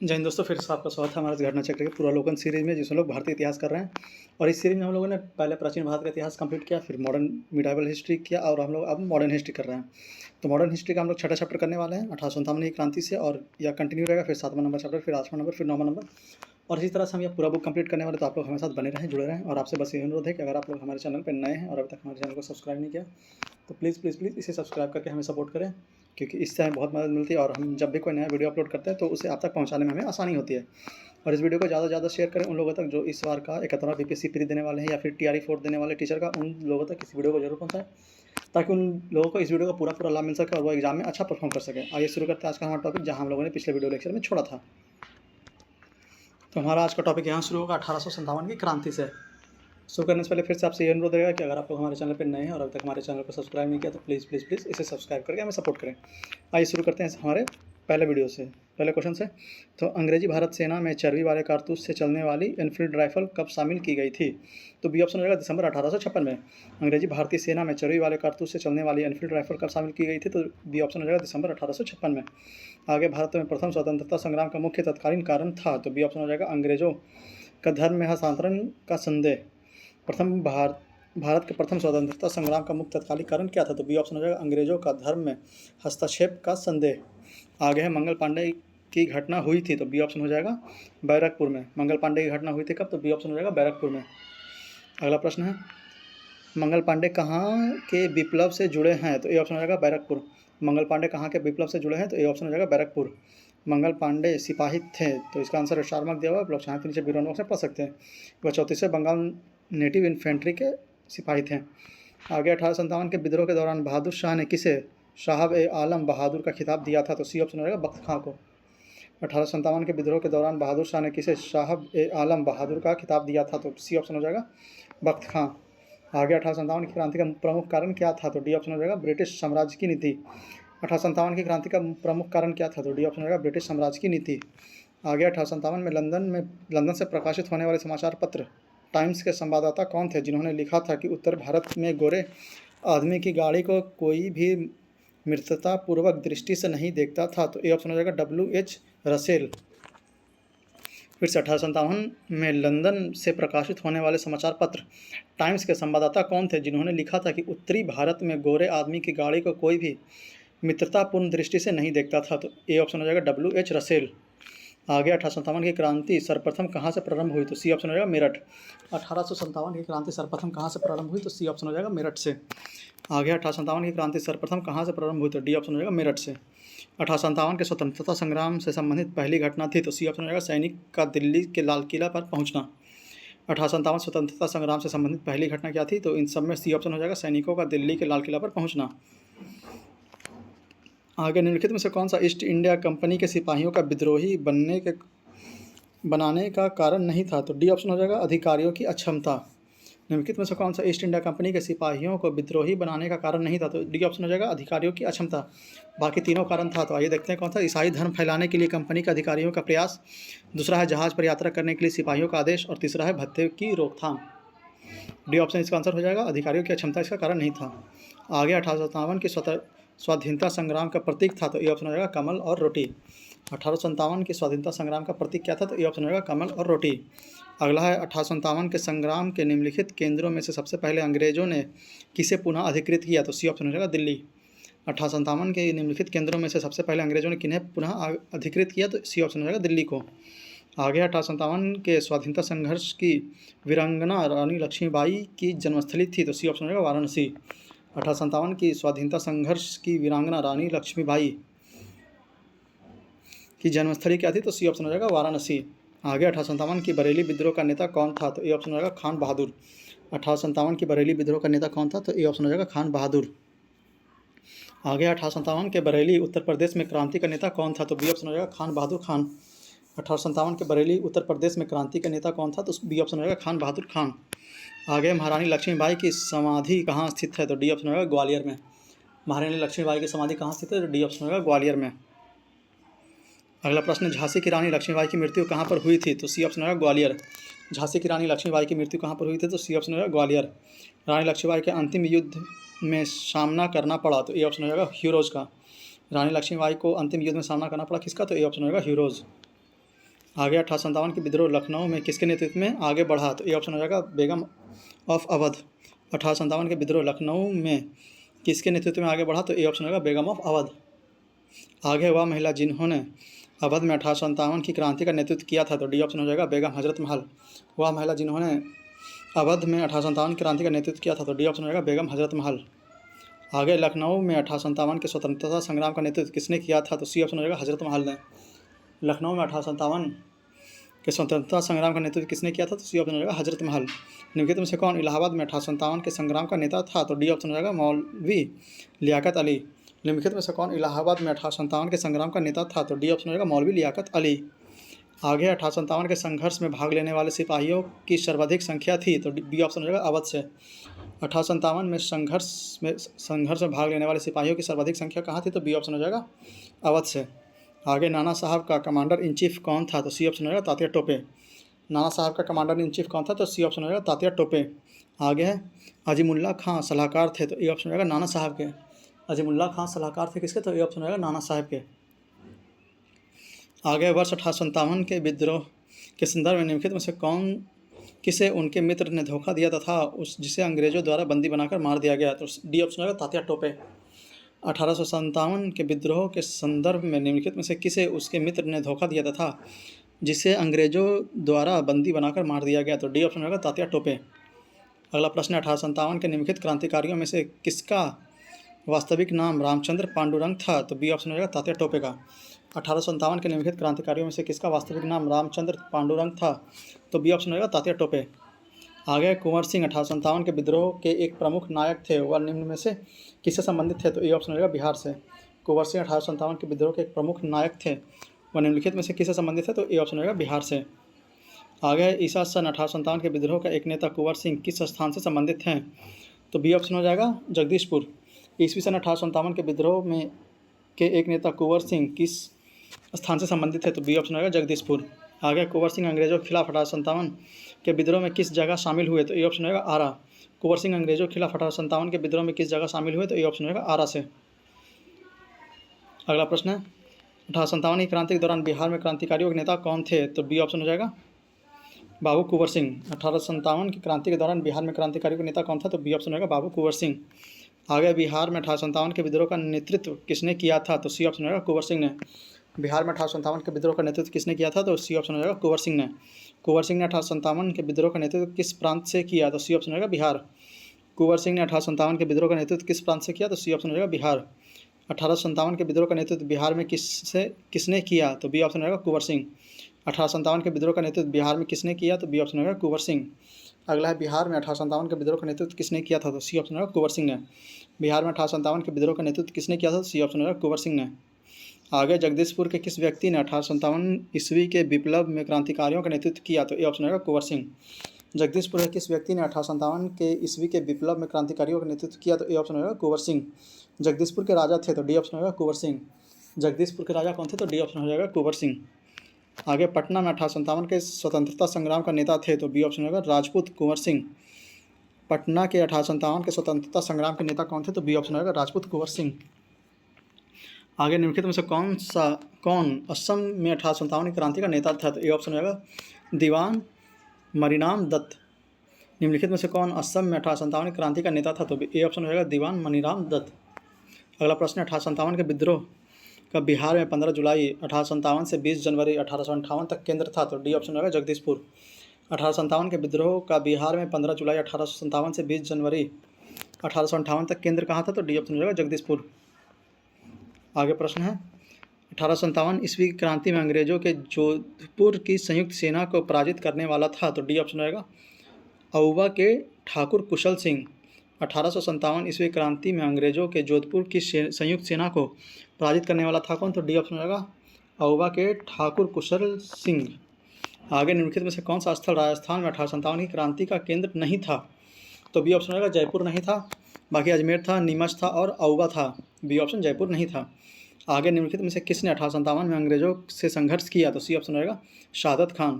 जय हिंद दोस्तों, फिर से आपका स्वागत है हमारे घटना चक्र के पूर्वावलोकन सीरीज में, जिसमें लोग भारतीय इतिहास कर रहे हैं। और इस सीरीज में हम लोगों ने पहले प्राचीन भारत का इतिहास कंप्लीट किया, फिर मॉडर्न मिडाइवल हिस्ट्री किया, और हम लोग अब मॉडर्न हिस्ट्री कर रहे हैं। तो मॉडर्न हिस्ट्री का हम लोग छठा चैप्टर करने वाले हैं 1857 की क्रांति से, और यह कंटिन्यू रहेगा। फिर 7वां नंबर चैप्टर, फिर 8वां नंबर, फिर 9वां नंबर, और इसी तरह से हम यह पूरा बुक कंप्लीट करने वाले। तो आप लोग हमारे साथ बने रहें, जुड़े रहें। और आपसे बस ये अनुरोध है कि अगर आप लोग हमारे चैनल पर नए हैं और अभी तक हमारे चैनल को सब्सक्राइब नहीं किया, तो प्लीज़ प्लीज़ प्लीज़ इसे सब्सक्राइब करके हमें सपोर्ट करें, क्योंकि इससे हमें बहुत मदद मिलती है। और हम जब भी कोई नया वीडियो अपलोड करते हैं तो उसे आप तक पहुंचाने में हमें आसानी होती है। और इस वीडियो को ज़्यादा से ज़्यादा शेयर करें उन लोगों तक जो इस बार का 71वां बीपीएससी प्री देने वाले हैं, या फिर टीआरई 4 देने वाले टीचर का, उन लोगों तक इस वीडियो को जरूर पहुंचाएं, ताकि उन लोगों को इस वीडियो का पूरा लाभ मिल सके और वो एग्जाम में अच्छा परफॉर्म कर सके। आइए शुरू करते हैं आज का हमारा टॉपिक, जहाँ हम लोगों ने पिछले वीडियो लेक्चर में छोड़ा था। तो हमारा आज का टॉपिक यहाँ शुरू होगा 1857 की क्रांति से। शुरू करने से पहले फिर से आपसे ये अनुरोध रहेगा कि अगर आप लोग हमारे चैनल पर नए हैं और अभी तक हमारे चैनल को सब्सक्राइब नहीं किया, तो प्लीज़ प्लीज़ प्लीज़ इसे सब्सक्राइब करके हमें सपोर्ट करें। आइए शुरू करते हैं हमारे पहले वीडियो से, पहले क्वेश्चन से। तो अंग्रेजी भारत सेना में चर्बी वाले कारतूस से चलने वाली एनफील्ड राइफल कब शामिल की गई थी? तो बी ऑप्शन हो जाएगा दिसंबर 1856 में। अंग्रेजी भारतीय सेना में चर्बी वाले कारतूस से चलने वाली एनफील्ड राइफल कब शामिल की गई थी? तो बी ऑप्शन हो जाएगा दिसंबर 1856 में। आगे, भारत में प्रथम स्वतंत्रता संग्राम का मुख्य तत्कालीन कारण था? तो बी ऑप्शन हो जाएगा अंग्रेजों का धर्म में हस्तांतरण का संदेह। भारत के प्रथम स्वतंत्रता संग्राम का मुख्य तत्कालिक कारण क्या था? तो बी ऑप्शन हो जाएगा अंग्रेजों का धर्म में हस्तक्षेप का संदेह। आगे है, मंगल पांडे की घटना हुई थी? तो बी ऑप्शन हो जाएगा बैरकपुर में। मंगल पांडे की घटना हुई थी कब? तो बी ऑप्शन हो जाएगा बैरकपुर में। अगला प्रश्न है, मंगल पांडे कहाँ के विप्लव से जुड़े हैं? तो ए ऑप्शन हो जाएगा बैरकपुर। मंगल पांडे कहाँ के विप्लव से जुड़े हैं? तो ए ऑप्शन हो जाएगा बैरकपुर। मंगल पांडे सिपाही थे? तो इसका आंसर स्टार मार्क दिया हुआ है, आप लोग चाहें तो नीचे बीरो बॉक्स में पढ़ सकते हैं। वह 34वें बंगाल नेटिव इन्फेंट्री के सिपाही थे। आगे, 1857 के विद्रोह के दौरान बहादुर शाह ने किसे साहब ए आलम बहादुर का खिताब दिया था? तो सी ऑप्शन हो जाएगा बख्त खां को। 1857 के विद्रोह के दौरान बहादुर शाह ने किसे साहब ए आलम बहादुर का खिताब दिया था? तो सी ऑप्शन हो जाएगा बख्त खां। आगे, 1857 की क्रांति का प्रमुख कारण क्या था? तो डी ऑप्शन हो जाएगा ब्रिटिश साम्राज्य की नीति। 1857 की क्रांति का प्रमुख कारण क्या था? तो डी ऑप्शन हो जाएगा ब्रिटिश साम्राज्य की नीति। आगे, 1857 में लंदन से प्रकाशित होने वाले समाचार पत्र टाइम्स के संवाददाता कौन थे, जिन्होंने लिखा था कि उत्तर भारत में गोरे आदमी की गाड़ी को कोई भी मित्रतापूर्वक दृष्टि से नहीं देखता था? तो ए ऑप्शन हो जाएगा WH रसेल। फिर से, 1857 में लंदन से प्रकाशित होने वाले समाचार पत्र टाइम्स के संवाददाता कौन थे, जिन्होंने लिखा था कि उत्तरी भारत में गोरे आदमी की गाड़ी को कोई भी मित्रतापूर्ण दृष्टि से नहीं देखता था? तो ए ऑप्शन हो जाएगा WH रसेल। आगे, 1857 की क्रांति सर्वप्रथम कहाँ से प्रारंभ हुई? तो सी ऑप्शन हो जाएगा मेरठ। 1857 की क्रांति सर्वप्रथम कहाँ से प्रारंभ हुई? तो सी ऑप्शन हो जाएगा मेरठ से। आगे, 1857 की क्रांति सर्वप्रथम कहाँ से प्रारंभ हुई? तो डी ऑप्शन हो जाएगा मेरठ से। 1857 के स्वतंत्रता संग्राम से संबंधित पहली घटना थी? तो सी ऑप्शन हो जाएगा सैनिक का दिल्ली के लाल किला पर पहुंचना। 1857 स्वतंत्रता संग्राम से संबंधित पहली घटना क्या थी? तो इन सब में सी ऑप्शन हो जाएगा सैनिकों का दिल्ली के लाल किला पर पहुंचना। आगे, निम्नलिखित में से कौन सा ईस्ट इंडिया कंपनी के सिपाहियों का विद्रोही बनाने का कारण नहीं था? तो डी ऑप्शन हो जाएगा अधिकारियों की अक्षमता। निम्नलिखित में से कौन सा ईस्ट इंडिया कंपनी के सिपाहियों को विद्रोही बनाने का कारण नहीं था? तो डी ऑप्शन हो जाएगा अधिकारियों की अक्षमता। बाकी तीनों कारण था। तो आइए देखते हैं कौन सा। ईसाई धर्म फैलाने के लिए कंपनी के अधिकारियों का प्रयास, दूसरा है जहाज पर यात्रा करने के लिए सिपाहियों का आदेश, और तीसरा है भत्ते की रोकथाम। डी ऑप्शन इसका आंसर हो जाएगा अधिकारियों की अक्षमता इसका कारण नहीं था। आगे, 1857 की स्वाधीनता संग्राम का प्रतीक था? तो ए ऑप्शन हो जाएगा कमल और रोटी। 1857 के स्वाधीनता संग्राम का प्रतीक क्या था? तो ए ऑप्शन हो जाएगा कमल और रोटी। अगला है, 1857 के संग्राम के निम्नलिखित केंद्रों में से सबसे पहले अंग्रेजों ने किसे पुनः अधिकृत किया? तो सी ऑप्शन हो जाएगा दिल्ली। 1857 के निम्नलिखित केंद्रों में से सबसे पहले अंग्रेजों ने किन्हें पुनः अधिकृत किया? तो सी ऑप्शन हो जाएगा दिल्ली को। आगे, 1857 के स्वाधीनता संघर्ष की वीरांगना रानी लक्ष्मीबाई की जन्मस्थली थी? तो सी ऑप्शन हो जाएगा वाराणसी। 1857 की स्वाधीनता संघर्ष की वीरांगना रानी लक्ष्मीबाई की जन्मस्थली क्या थी? तो सी ऑप्शन हो जाएगा वाराणसी। आगे, 1857 की बरेली विद्रोह का नेता कौन था? तो ए ऑप्शन हो जाएगा खान बहादुर। 1857 की बरेली विद्रोह का नेता कौन था? तो ए ऑप्शन हो जाएगा खान बहादुर। आगे, 1857 के बरेली उत्तर प्रदेश में क्रांति का नेता कौन था? तो बी ऑप्शन हो जाएगा खान बहादुर खान। 1857 के बरेली उत्तर प्रदेश में क्रांति का नेता कौन था? तो बी ऑप्शन हो जाएगा खान बहादुर खान। आगे, महारानी लक्ष्मीबाई की समाधि कहाँ स्थित है? तो डी ऑप्शन हो जाएगा ग्वालियर में। महारानी लक्ष्मीबाई की समाधि कहाँ स्थित है? तो डी ऑप्शन हो जाएगा ग्वालियर में। अगला प्रश्न, झांसी की रानी लक्ष्मीबाई की मृत्यु कहाँ पर हुई थी? तो सी ऑप्शन होगा ग्वालियर। झांसी की रानी लक्ष्मीबाई की मृत्यु कहाँ पर हुई थी? तो सी ऑप्शन होगा ग्वालियर। रानी लक्ष्मीबाई के अंतिम युद्ध में सामना करना पड़ा? तो ए ऑप्शन होगा ह्यूरोज का। रानी लक्ष्मीबाई को अंतिम युद्ध में सामना करना पड़ा किसका? तो ए ऑप्शन होगा ह्यूरोज। आगे 1857 के विद्रोह लखनऊ में किसके नेतृत्व में आगे बढ़ा? तो ये ऑप्शन हो जाएगा बेगम ऑफ अवध। 1857 के विद्रोह लखनऊ में किसके नेतृत्व में आगे बढ़ा? तो ये ऑप्शन होगा बेगम ऑफ अवध। आगे वह महिला जिन्होंने अवध में 1857 की क्रांति का नेतृत्व किया था, तो डी ऑप्शन हो जाएगा बेगम हजरत महल। वह महिला जिन्होंने अवध में 1857 क्रांति का नेतृत्व किया था, तो डी ऑप्शन हो जाएगा बेगम हजरत महल। आगे लखनऊ में 1857 के स्वतंत्रता संग्राम का नेतृत्व किसने किया था? तो सी ऑप्शन हो जाएगा हजरत महल ने। लखनऊ में 1857 के स्वतंत्रता संग्राम का नेतृत्व किसने किया था? तो सी ऑप्शन हो जाएगा हजरत महल। निम्नलिखित में से कौन इलाहाबाद में 1857 के संग्राम का नेता था? तो डी ऑप्शन हो जाएगा मौलवी लियाकत अली। निम्नलिखित में से कौन इलाहाबाद में 1857 के संग्राम का नेता था? तो डी ऑप्शन हो जाएगा मौलवी लियाकत अली। आगे 1857 के संघर्ष में भाग लेने वाले सिपाहियों की सर्वाधिक संख्या थी, तो बी ऑप्शन हो जाएगा अवध से। 1857 में संघर्ष में भाग लेने वाले सिपाहियों की सर्वाधिक संख्या कहाँ थी? तो बी ऑप्शन हो जाएगा अवध से। आगे नाना साहब का कमांडर इन चीफ कौन था? तो सी ऑप्शन हो जाएगा तात्या टोपे। नाना साहब का कमांडर इन चीफ कौन था? तो सी ऑप्शन हो जाएगा तात्या टोपे। आगे है अजीमुल्ला खां सलाहकार थे, तो ये ऑप्शन हो जाएगा नाना साहब के। अजीमुल्ला खां सलाहकार थे किसके? तो ये ऑप्शन हो जाएगा नाना साहब के। आगे वर्ष 1857 के विद्रोह के संदर्भ में निम्नलिखित में से कौन किसे उनके मित्र ने धोखा दिया तथा जिसे अंग्रेजों द्वारा बंदी बनाकर मार दिया गया? तो डी ऑप्शन होगा तात्या टोपे। 1857 के विद्रोह के संदर्भ में निम्नलिखित में से किसे उसके मित्र ने धोखा दिया तथा जिसे अंग्रेजों द्वारा बंदी बनाकर मार दिया गया? तो डी ऑप्शन होगा तात्या टोपे। अगला प्रश्न 1857 के निम्नलिखित क्रांतिकारियों में से किसका वास्तविक नाम रामचंद्र पांडुरंग था? तो बी ऑप्शन होगा तात्या टोपे का। 1857 के निम्नलिखित क्रांतिकारियों में से किसका वास्तविक नाम रामचंद्र पांडुरंग था? तो बी ऑप्शन होगा तात्या टोपे। आगे कुंवर सिंह 1857 के विद्रोह के एक प्रमुख नायक थे, वह निम्न में से किससे संबंधित थे? तो ये ऑप्शन होगा बिहार से। कुंवर सिंह 1857 के विद्रोह के एक प्रमुख नायक थे, वह निम्नलिखित में से किससे संबंधित है? तो ये ऑप्शन होगा बिहार से। आगे ईसा सन 1857 के विद्रोह का एक नेता कुंवर सिंह किस स्थान से संबंधित हैं? तो बी ऑप्शन हो जाएगा जगदीशपुर। ईस्वी सन 1857 के विद्रोह में के एक नेता कुंवर सिंह किस स्थान से संबंधित है? तो बी ऑप्शन होगा जगदीशपुर। आगे कुंवर सिंह अंग्रेजों के खिलाफ 1857 के विद्रोह में किस जगह शामिल हुए? तो ये ऑप्शन होगा आरा। कुंवर सिंह अंग्रेजों के खिलाफ 1857 के विद्रोह में किस जगह शामिल हुए? तो ये ऑप्शन होगा आरा से। अगला प्रश्न है 1857 की क्रांति के दौरान बिहार में क्रांतिकारियों के नेता कौन थे? तो बी ऑप्शन हो जाएगा बाबू कुंवर सिंह। 1857 की क्रांति के दौरान बिहार में क्रांतिकारियों का नेता कौन था? तो बी ऑप्शन होगा बाबू कुंवर सिंह। आगे बिहार में 1857 के विद्रोह का नेतृत्व किसने किया था? तो सी ऑप्शन होगा कुंवर सिंह ने। बिहार में 1857 के विद्रोह का नेतृत्व किसने किया था? तो सी ऑप्शन हो जाएगा कुंवर सिंह ने। कुंवर सिंह ने 1857 के विद्रोह का नेतृत्व किस प्रांत से किया? तो सी ऑप्शन हो जाएगा बिहार। कुंवर सिंह ने 1857 के विद्रोह का नेतृत्व किस प्रांत से किया? तो सी ऑप्शन हो जाएगा बिहार। 1857 के विद्रोह का नेतृत्व बिहार में किसने किया? तो बी ऑप्शन हो जाएगा कुंवर सिंह। 1857 के विद्रोह का नेतृत्व बिहार में किसने किया? तो बी ऑप्शन होगा कुंवर सिंह। अगला है बिहार में 1857 के विद्रोह का नेतृत्व किसने किया था? तो सी ऑप्शन होगा कुंवर सिंह ने। बिहार में 1857 के विद्रोह का नेतृत्व किसने किया था? तो सी ऑप्शन होगा कुंवर सिंह ने। आगे जगदीशपुर के किस व्यक्ति ने 1857 ईस्वी के विप्लव में क्रांतिकारियों का नेतृत्व किया? तो ये ऑप्शन होगा कुंवर सिंह। जगदीशपुर के किस व्यक्ति ने 1857 के ईस्वी के विप्लव में क्रांतिकारियों का नेतृत्व किया? तो ये ऑप्शन होगा कुंवर सिंह। जगदीशपुर के राजा थे, तो डी ऑप्शन होगा कुंवर सिंह। जगदीशपुर के राजा कौन थे? तो डी ऑप्शन हो जाएगा कुंवर सिंह। आगे पटना में 1857 के स्वतंत्रता संग्राम का नेता थे, तो बी ऑप्शन होगा राजपूत कुंवर सिंह। पटना के 1857 के स्वतंत्रता संग्राम के नेता कौन थे? तो बी ऑप्शन होगा राजपूत कुंवर सिंह। आगे निम्नलिखित में से कौन असम में 1857 की क्रांति का नेता था? तो ए ऑप्शन होगा दीवान मणिराम दत्त। निम्नलिखित में से कौन असम में 1857 की क्रांति का नेता था? तो ए ऑप्शन होगा दीवान मणिराम दत्त। अगला प्रश्न 1857 के विद्रोह का बिहार में 15 जुलाई 1857 से 20 जनवरी 1858 तक केंद्र था, तो डी ऑप्शन होगा जगदीशपुर। 1857 के विद्रोह का बिहार में 15 जुलाई 1857 से 20 जनवरी 1858 तक केंद्र कहाँ था? तो डी ऑप्शन होगा जगदीशपुर। आगे प्रश्न है 1857 ईस्वी की क्रांति में अंग्रेजों के जोधपुर की संयुक्त सेना को पराजित करने वाला था, तो डी ऑप्शन होगा अउवा के ठाकुर कुशल सिंह। 1857 ईस्वी क्रांति में अंग्रेजों के जोधपुर की संयुक्त सेना को पराजित करने वाला था कौन? तो डी ऑप्शन होगा अउवा के ठाकुर कुशल सिंह। आगे निम्नलिखित में से कौन सा स्थल राजस्थान में 1857 की क्रांति का केंद्र नहीं था? तो बी ऑप्शन होगा जयपुर नहीं था, बाकी अजमेर था, नीमच था और अउवा था। बी ऑप्शन जयपुर नहीं था। आगे निम्नलिखित में से किसने 1857 में अंग्रेजों से संघर्ष किया? तो सी ऑप्शन होगा शहादत खान।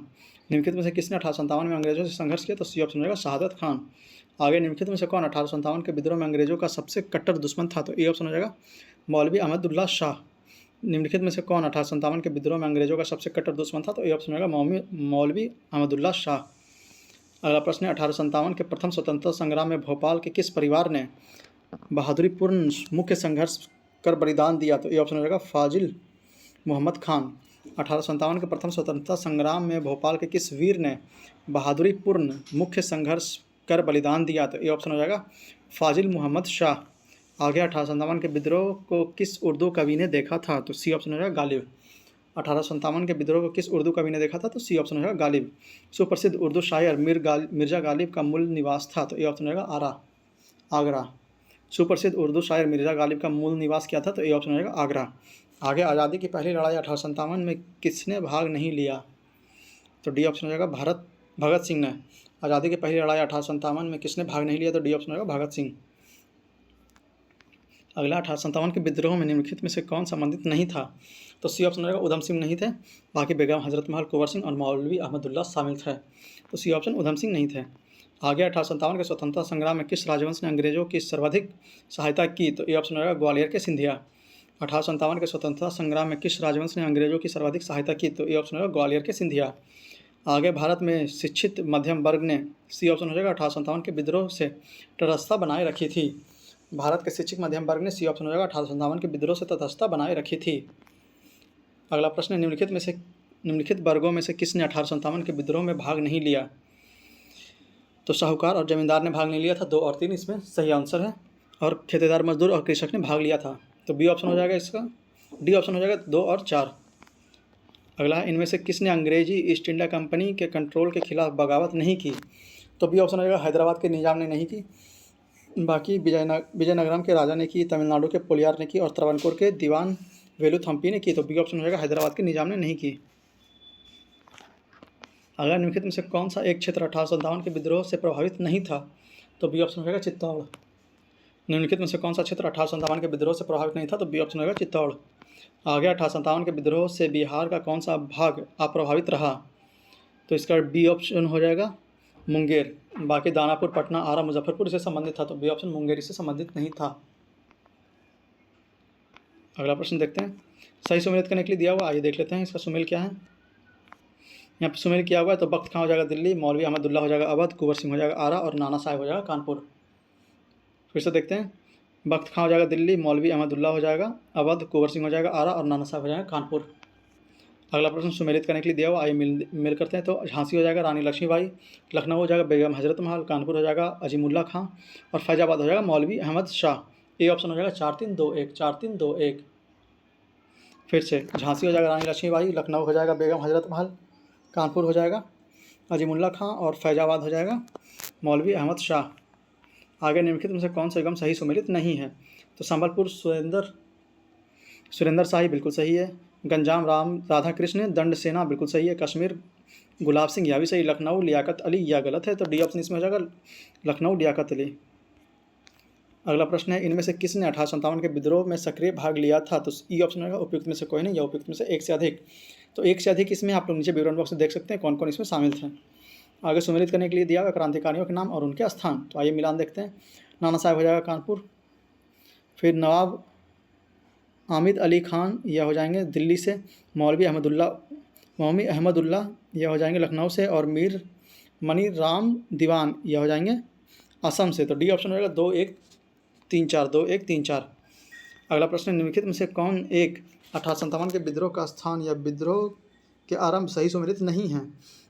निम्नलिखित में से किसने 1857 में अंग्रेजों से संघर्ष किया? तो सी ऑप्शन होगा शहादत खान। आगे निम्नलिखित में से कौन 1857 के विद्रोह में अंग्रेजों का सबसे कट्टर दुश्मन था? तो ए ऑप्शन हो जाएगा मौलवी अहमदुल्ला शाह। निम्नलिखित में से कौन 1857 के विद्रोह में अंग्रेजों का सबसे कट्टर दुश्मन था? तो ये ऑप्शन होगा मौलवी अहमदुल्ला शाह। अगला प्रश्न है 1857 के प्रथम स्वतंत्रता संग्राम में भोपाल के किस परिवार ने बहादुरीपूर्ण मुख्य संघर्ष कर बलिदान दिया? तो ये ऑप्शन हो जाएगा फाजिल मोहम्मद खान। 1857 के प्रथम स्वतंत्रता संग्राम में भोपाल के किस वीर ने बहादुरीपूर्ण मुख्य संघर्ष कर बलिदान दिया? तो ये ऑप्शन हो जाएगा फाजिल मोहम्मद शाह। आगे 1857 के विद्रोह को किस उर्दू कवि ने देखा था? तो सी ऑप्शन हो जाएगा गालिब। 1857 के विद्रोह को किस उर्दू कवि ने देखा था? तो सी ऑप्शन हो जाएगा गालिब। सुप्रसिद्ध उर्दू शायर मिर्जा गालिब का मूल निवास था? तो ये ऑप्शन हो जाएगा आगरा। सुप्रसिद्ध उर्दू शायर मिर्जा गालिब का मूल निवास क्या था? तो ये ऑप्शन हो जाएगा आगरा। आगे आज़ादी की पहली लड़ाई 1857 में किसने भाग नहीं लिया? तो डी ऑप्शन हो जाएगा भगत सिंह ने। आज़ादी की पहली लड़ाई 1857 में किसने भाग नहीं लिया? तो डी ऑप्शन हो जाएगा भगत सिंह। अगला 1857 के विद्रोह में निम्नलिखित में से कौन संबंधित नहीं था? तो सी ऑप्शन हो जाएगा उधम सिंह नहीं थे, बाकी बेगम हजरत महल, कुंवर सिंह और मौलवी अहमदुल्ला शामिल थे। तो सी ऑप्शन उधम सिंह नहीं थे। आगे 1857 के स्वतंत्रता संग्राम में किस राजवंश ने अंग्रेजों की सर्वाधिक सहायता की? तो ये ऑप्शन हो जाएगा ग्वालियर के सिंधिया। 1857 के स्वतंत्रता संग्राम में किस राजवंश ने अंग्रेजों की सर्वाधिक सहायता की? तो ये ऑप्शन होगा ग्वालियर के सिंधिया। आगे भारत में शिक्षित मध्यम वर्ग ने सी ऑप्शन हो जाएगा 1857 के विद्रोह से तटस्थता बनाए रखी थी। भारत के शिक्षित मध्यम वर्ग ने सी ऑप्शन हो जाएगा 1857 के विद्रोह से तटस्थता बनाए रखी थी। अगला प्रश्न है निम्नलिखित वर्गों में से किसने 1857 के विद्रोह में भाग नहीं लिया? तो साहूकार और जमींदार ने भाग नहीं लिया था। 2 और 3 इसमें सही आंसर है। और ठेकेदार, मजदूर और कृषक ने भाग लिया था। तो बी ऑप्शन हो जाएगा इसका। डी ऑप्शन हो जाएगा 2 और 4। अगला है इनमें से किसने अंग्रेजी ईस्ट इंडिया कंपनी के कंट्रोल के खिलाफ बगावत नहीं की? तो बी ऑप्शन हो जाएगा हैदराबाद के निजाम ने नहीं की, बाकी विजयनगरम के राजा ने की, तमिलनाडु के पोलियार ने की और त्रावणकोर के दीवान वेलुथम्पी ने की। तो बी ऑप्शन हो जाएगा हैदराबाद के निजाम ने नहीं की। अगला निम्नलिखित में से कौन सा एक क्षेत्र 1857 के विद्रोह से प्रभावित नहीं था? तो बी ऑप्शन हो जाएगा चित्तौड़। निम्नलिखित में से कौन सा क्षेत्र 1857 के विद्रोह से प्रभावित नहीं था? तो बी ऑप्शन होगा चित्तौड़। आगे 1857 के विद्रोह से बिहार का कौन सा भाग अप्रभावित रहा? तो इसका बी ऑप्शन हो जाएगा मुंगेर। बाकी दानापुर, पटना, आरा, मुजफ्फरपुर इससे संबंधित था। तो बी ऑप्शन मुंगेर इससे संबंधित नहीं था। अगला प्रश्न देखते हैं। सही सुमेलित करने के लिए दिया हुआ, आइए देख लेते हैं इसका सुमेल क्या है। यहाँ पर सुमेल किया हुआ है तो बख्त खां हो जाएगा दिल्ली, मौलवी अहमदुल्ला हो जाएगा अवध, कुंवर सिंह हो जाएगा आरा और नाना साहेब हो जाएगा कानपुर। फिर से देखते हैं। बख्त खां हो जाएगा दिल्ली, मौलवी अहमदुल्ला हो जाएगा अवध, कुंवर सिंह हो जाएगा आरा और नाना साहब हो जाएगा कानपुर। अगला प्रश्न सुमेलित करने के लिए दिया हुआ, आइए मिल करते हैं। तो झांसी हो जाएगा रानी लक्ष्मीबाई, लखनऊ हो जाएगा बेगम हजरत महल, कानपुर हो जाएगा अजीमुल्ला खां और फैजाबाद हो जाएगा मौलवी अहमद शाह। ए ऑप्शन हो जाएगा 4321, 4321। फिर से झांसी हो जाएगा रानी लक्ष्मीबाई, लखनऊ हो जाएगा बेगम हजरत महल, कानपुर हो जाएगा अजीमुल्ला खां और फैजाबाद हो जाएगा मौलवी अहमद शाह। आगे निम्नलिखित में से कौन सा निगम सही सुमेलित नहीं है? तो संबलपुर सुरेंद्र शाही बिल्कुल सही है, गंजाम राधा कृष्ण दंड सेना बिल्कुल सही है, कश्मीर गुलाब सिंह यह भी सही, लखनऊ लियाकत अली यह गलत है। तो डी ऑप्शन इसमें हो जाएगा लखनऊ लियाकत अली। अगला प्रश्न है इनमें से किसने 1857 के विद्रोह में सक्रिय भाग लिया था? तो ई ऑप्शन होगा उपयुक्त में से कोई नहीं या उपयुक्त में से एक से अधिक। तो एक से अधिक इसमें आप लोग नीचे विवरण बॉक्स में देख सकते हैं कौन कौन इसमें शामिल थे। आगे सुमेलित करने के लिए दिया हुआ क्रांतिकारियों के नाम और उनके स्थान। तो आइए मिलान देखते हैं। नाना साहब हो जाएगा कानपुर, फिर नवाब आमिद अली खान यह हो जाएंगे दिल्ली से, मौलवी अहमदुल्ला यह हो जाएंगे लखनऊ से और मीर मनी राम दीवान यह हो जाएंगे असम से। तो डी ऑप्शन हो जाएगा 2134, 2134। अगला प्रश्न निम्नलिखित में से कौन एक 1857 के विद्रोह का स्थान या विद्रोह के आरंभ सही सुमेलित नहीं है?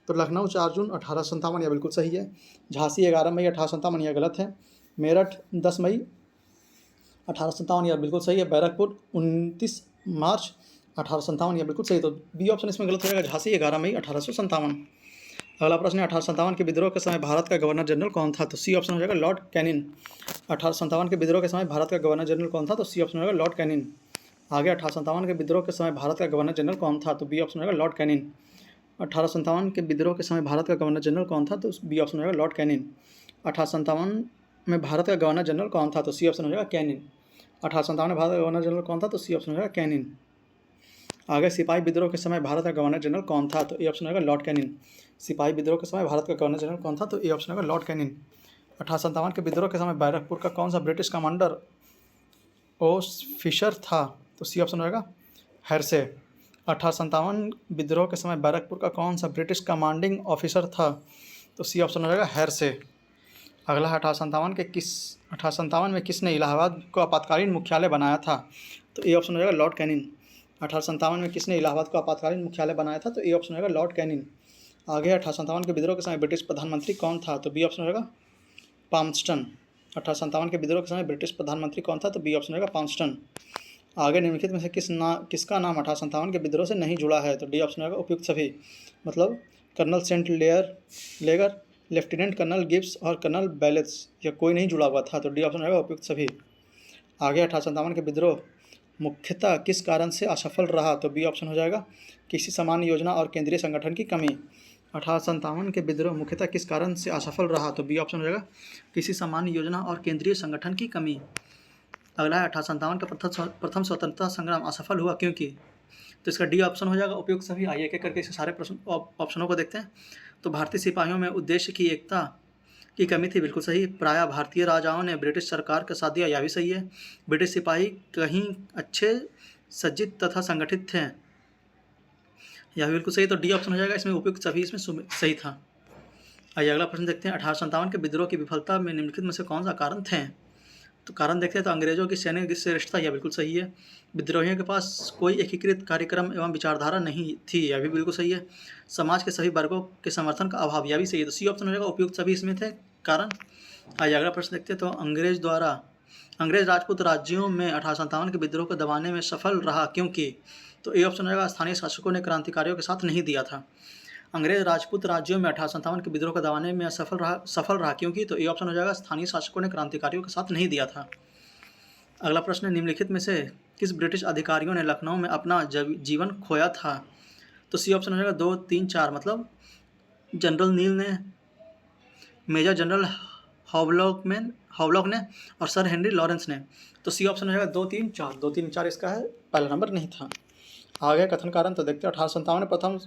तो लखनऊ 4 जून 1857 यह बिल्कुल सही है, झांसी 11 मई 1857 यह गलत है, मेरठ 10 मई 1857 यह बिल्कुल सही है, बैरकपुर 29 मार्च 1857 यह बिल्कुल सही। तो बी ऑप्शन इसमें गलत हो जाएगा, झांसी 11 मई 1857। अगला प्रश्न है 1857 के विद्रोह के समय भारत का गवर्नर जनरल कौन था? तो सी ऑप्शन हो जाएगा लॉर्ड कैनिन। 1857 के विद्रोह के समय भारत का गवर्नर जनरल कौन था? तो सी ऑप्शन हो जाएगा लॉर्ड कैनिन। आगे 1857 के विद्रोह के समय भारत का गवर्नर जनरल कौन था? तो बी ऑप्शन हो जाएगा लॉर्ड कैनिन। 1857 के विद्रोह के समय भारत का गवर्नर जनरल कौन था? तो बी ऑप्शन हो जाएगा लॉर्ड कैनिन। 1857 में भारत का गवर्नर जनरल कौन था? तो सी ऑप्शन हो जाएगा कैनिन। 1857 में भारत का गवर्नर जनरल कौन था? तो सी ऑप्शन हो जाएगा कैनिन। आगे सिपाही विद्रोह के समय भारत का गवर्नर जनरल कौन था? तो ए ऑप्शन होगा लॉर्ड कैनिन। सिपाही विद्रोह के समय भारत का गवर्नर जनरल कौन था? तो ए ऑप्शन होगा लॉर्ड कैनिन। 1857 के विद्रोह के समय बैरकपुर का कौन सा ब्रिटिश कमांडर ओ फिशर था? तो सी ऑप्शन होगा हेरसे। 1857 विद्रोह के समय बैरकपुर का कौन सा ब्रिटिश कमांडिंग ऑफिसर था? तो सी ऑप्शन हो जाएगा हेरसे। अगला है 1857 में किसने इलाहाबाद को आपातकालीन मुख्यालय बनाया था? तो ए ऑप्शन हो जाएगा लॉर्ड कैनिंग। 1857 में किसने इलाहाबाद को आपातकालीन मुख्यालय बनाया था? तो ए ऑप्शन हो जाएगा लॉर्ड कैनिंग। आगे 1857 के विद्रोह के समय ब्रिटिश प्रधानमंत्री कौन था? तो बी ऑप्शन हो जाएगा पामस्टन। 1857 के विद्रोह के समय ब्रिटिश प्रधानमंत्री कौन था? तो बी ऑप्शन होगा पामस्टन। आगे निम्नलिखित में से किसका नाम 1857 के विद्रोह से नहीं जुड़ा है? तो डी ऑप्शन होगा उपयुक्त सभी, मतलब colonel Saint लेगर, lieutenant colonel Gibbs और कर्नल बैलेट्स, या कोई नहीं जुड़ा हुआ था। तो डी ऑप्शन होगा उपयुक्त सभी। आगे 1857 के विद्रोह मुख्यतः किस कारण से असफल रहा? तो बी ऑप्शन हो जाएगा किसी सामान्य योजना और केंद्रीय संगठन की कमी। 1857 के विद्रोह मुख्यतः किस कारण से असफल रहा? तो बी ऑप्शन हो जाएगा किसी सामान्य योजना और केंद्रीय संगठन की कमी। अगला है 1857 का प्रथम स्वतंत्रता संग्राम असफल हुआ क्योंकि? तो इसका डी ऑप्शन हो जाएगा उपयुक्त सभी। आइए एक एक करके इसे सारे प्रश्न ऑप्शनों को देखते हैं। तो भारतीय सिपाहियों में उद्देश्य की एकता की कमी थी, बिल्कुल सही। प्रायः भारतीय राजाओं ने ब्रिटिश सरकार का साथ दिया, यह भी सही है। ब्रिटिश सिपाही कहीं अच्छे सज्जित तथा संगठित थे, यह बिल्कुल सही। तो डी ऑप्शन हो जाएगा इसमें उपयुक्त सभी, इसमें सही था। आइए अगला प्रश्न देखते हैं। 1857 के विद्रोह की विफलता में निम्नलिखित में से कौन सा कारण थे? तो कारण देखते हैं तो अंग्रेजों की सैन्य श्रेष्ठता, यह बिल्कुल सही है। विद्रोहियों के पास कोई एकीकृत कार्यक्रम एवं विचारधारा नहीं थी, यह भी बिल्कुल सही है। समाज के सभी वर्गों के समर्थन का अभाव, यह भी सही है। तो सी ऑप्शन हो जाएगा उपयुक्त सभी इसमें थे कारण। आइए अगला प्रश्न देखते हैं। तो अंग्रेज राजपूत राज्यों में 1857 के विद्रोह को दबाने में सफल रहा क्योंकि? तो ए ऑप्शन हो जाएगा स्थानीय शासकों ने क्रांतिकारियों के साथ नहीं दिया था। अंग्रेज राजपूत राज्यों में 1857 के विद्रोह को दबाने में सफल रहा क्योंकि? तो ए ऑप्शन हो जाएगा स्थानीय शासकों ने क्रांतिकारियों के साथ नहीं दिया था। अगला प्रश्न है निम्नलिखित में से किस ब्रिटिश अधिकारियों ने लखनऊ में अपना जीवन खोया था? तो सी ऑप्शन हो जाएगा 2, 3, 4, मतलब जनरल नील ने, मेजर जनरल हॉवलॉक ने और सर हेनरी लॉरेंस ने। तो सी ऑप्शन हो जाएगा 2, 3, 4। 2, 3, 4 इसका है, पहला नंबर नहीं था। आगे कथन कारण तो देखते हैं। 1857 में प्रथम